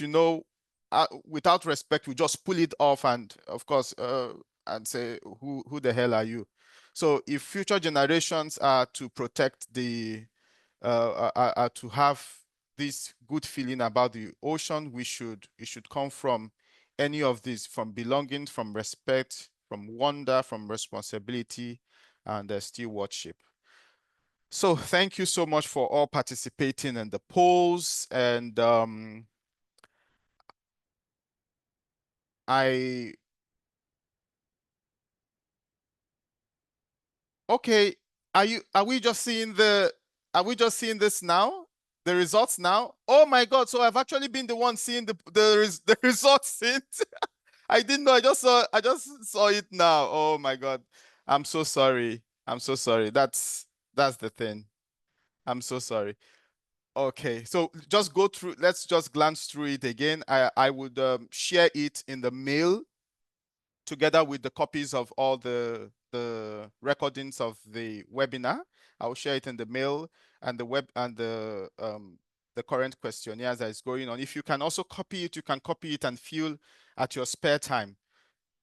without respect, we just pull it off and of course and say, who the hell are you? So if future generations are to protect the are to have this good feeling about the ocean, it should come from any of these, from belonging, from respect, from wonder, from responsibility, and stewardship. So thank you so much for all participating in the polls. And okay, are we just seeing this now? The results now? Oh my God. So I've actually been the one seeing the results since. I didn't know. I just saw it now. Oh my God. I'm so sorry. I'm so sorry. That's the thing. I'm so sorry. Okay. So just go through. Let's just glance through it again. I would share it in the mail together with the copies of all the recordings of the webinar. I will share it in the mail and the web and the current questionnaire that is going on. If you can also copy it, you can copy it and fill at your spare time.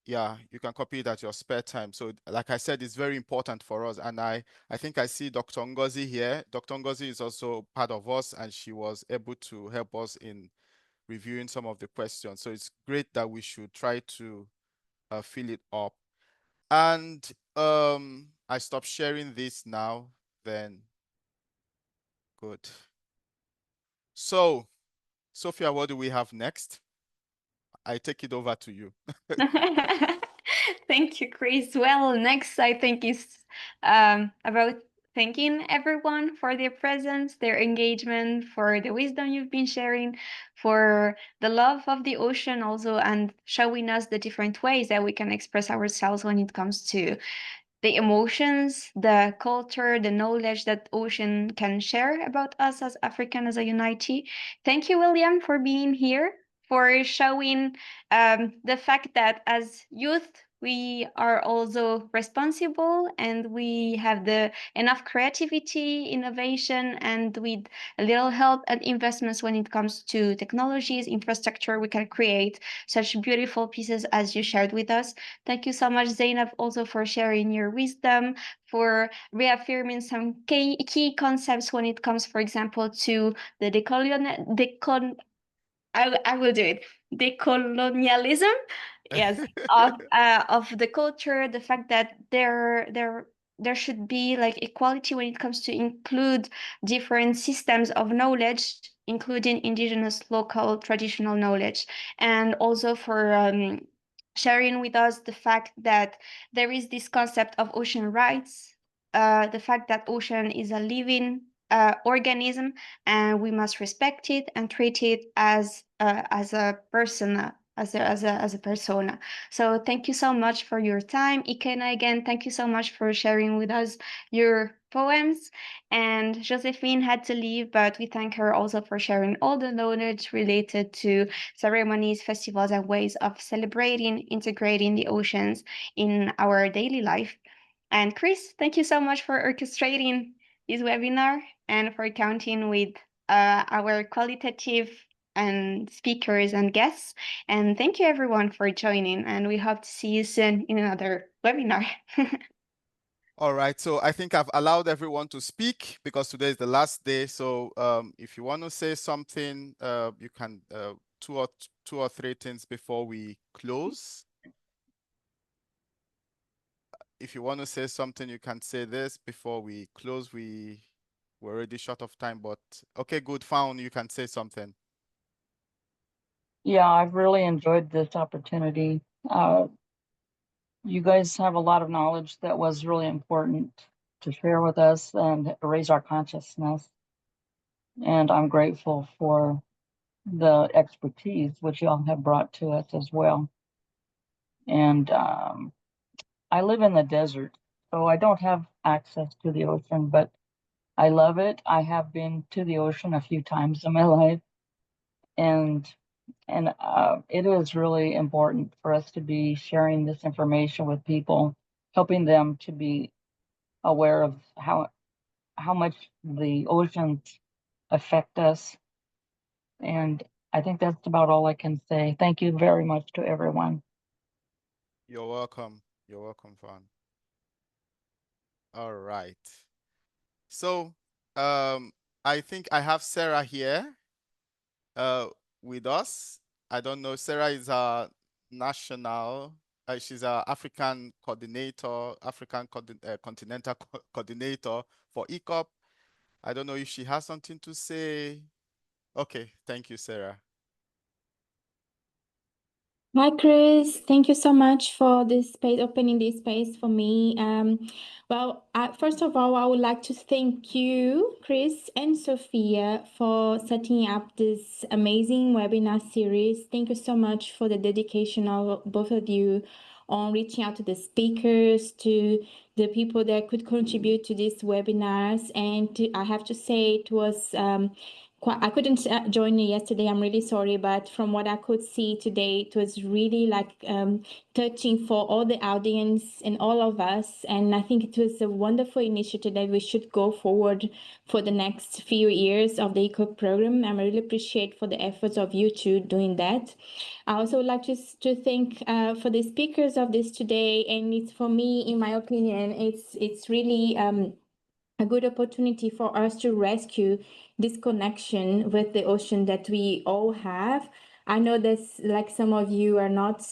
Yeah, you can copy it at your spare time. So like I said, it's very important for us. And I think I see Dr. Ngozi here. Dr. Ngozi is also part of us, and she was able to help us in reviewing some of the questions. So it's great that we should try to fill it up. And I stop sharing this now, then good. So, Sophia, what do we have next? I take it over to you. Thank you, Chris. Well, next I think is about thanking everyone for their presence, their engagement, for the wisdom you've been sharing, for the love of the ocean also, and showing us the different ways that we can express ourselves when it comes to the emotions, the culture, the knowledge that ocean can share about us as African as a unity. Thank you, William, for being here, for showing the fact that as youth, we are also responsible and we have the enough creativity, innovation, and with a little help and investments when it comes to technologies, infrastructure, we can create such beautiful pieces as you shared with us. Thank you so much, Zeinab, also for sharing your wisdom, for reaffirming some key concepts when it comes, for example, to the I will do it. Decolonialism, yes, of the culture, the fact that there should be like equality when it comes to include different systems of knowledge, including indigenous, local, traditional knowledge, and also for sharing with us the fact that there is this concept of ocean rights, the fact that ocean is a living organism and we must respect it and treat it as a person, as a persona. So thank you so much for your time, Ikena. Again, thank you so much for sharing with us your poems. And Josephine had to leave, but we thank her also for sharing all the knowledge related to ceremonies, festivals, and ways of celebrating, integrating the oceans in our daily life. And Chris, thank you so much for orchestrating this webinar and for counting with our qualitative and speakers and guests. And thank you everyone for joining. And we hope to see you soon in another webinar. All right, so I think I've allowed everyone to speak because today is the last day. So if you want to say something, you can two or three things before we close. If you want to say something, you can say this before we close. We're already short of time, but okay, good. Found, you can say something. Yeah, I've really enjoyed this opportunity. You guys have a lot of knowledge that was really important to share with us and raise our consciousness. And I'm grateful for the expertise which y'all have brought to us as well. And I live in the desert, so I don't have access to the ocean, but I love it. I have been to the ocean a few times in my life, and it is really important for us to be sharing this information with people, helping them to be aware of how much the oceans affect us. And I think that's about all I can say. Thank you very much to everyone. You're welcome. You're welcome, Fawn. All right. So I think I have Sarah here with us. I don't know, Sarah is a national, she's a African coordinator, continental coordinator for ECOP. I don't know if she has something to say. Okay, thank you, Sarah. Hi, Chris. Thank you so much for this space, opening this space for me. First of all, I would like to thank you, Chris and Sophia, for setting up this amazing webinar series. Thank you so much for the dedication of both of you on reaching out to the speakers, to the people that could contribute to these webinars. And I have to say it was I couldn't join you yesterday. I'm really sorry, but from what I could see today, it was really like touching for all the audience and all of us. And I think it was a wonderful initiative that we should go forward for the next few years of the ECO program. I really appreciate for the efforts of you two doing that. I also would like to thank for the speakers of this today. And it's, for me, in my opinion, it's really a good opportunity for us to rescue this connection with the ocean that we all have. I know that, like, some of you are not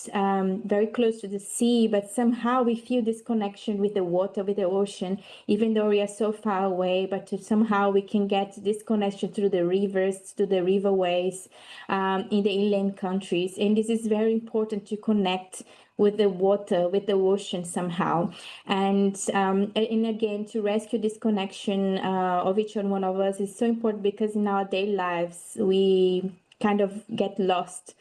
very close to the sea, but somehow we feel this connection with the water, with the ocean, even though we are so far away. But somehow we can get this connection through the rivers, through the riverways, in the inland countries. And this is very important to connect with the water, with the ocean somehow. And again, to rescue this connection of each and one of us is so important, because in our daily lives, we kind of get lost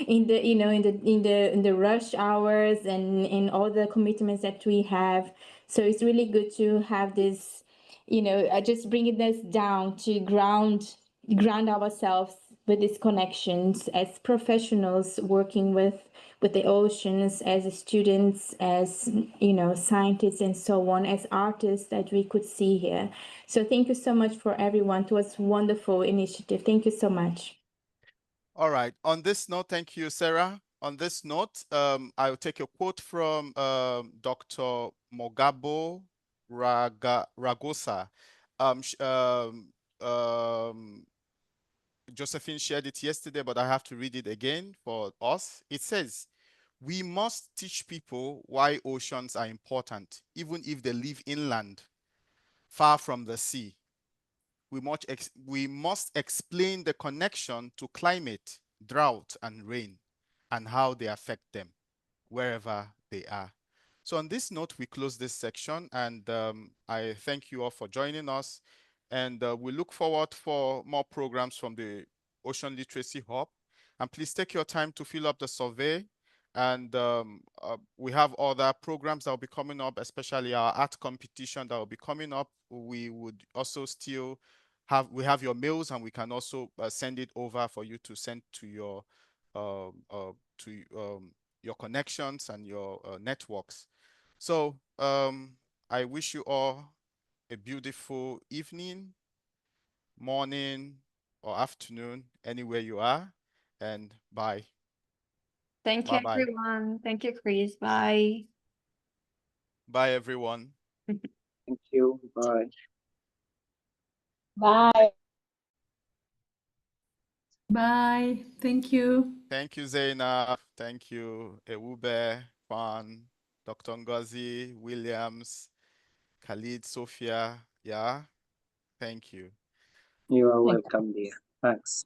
in the rush hours and in all the commitments that we have. So it's really good to have this, just bringing this down to ground ourselves with these connections as professionals working with the oceans, as students, as scientists, and so on, as artists that we could see here. So thank you so much for everyone. It was a wonderful initiative. Thank you so much. All right. On this note, thank you, Sarah. On this note, I will take a quote from Dr. Mogabo Ragosa. Josephine shared it yesterday, but I have to read it again for us. It says, "We must teach people why oceans are important, even if they live inland, far from the sea. We must explain the connection to climate, drought, and rain, and how they affect them wherever they are." So on this note, we close this section, and I thank you all for joining us. And we look forward for more programs from the Ocean Literacy Hub. And please take your time to fill up the survey. And we have other programs that will be coming up, especially our art competition that will be coming up. We would also still have your mails, and we can also send it over for you to send to your connections and your networks. So I wish you all a beautiful evening, morning, or afternoon, anywhere you are, and bye. Thank you, Bye-bye. everyone. Thank you, Chris. Bye. Bye, everyone. Thank you. Bye. Bye. Bye. Thank you. Thank you, Zainab. Thank you, Ewube, Fan, Dr. Ngozi, Williams, Khalid, Sophia. Yeah, thank you. You are welcome, dear. Thanks.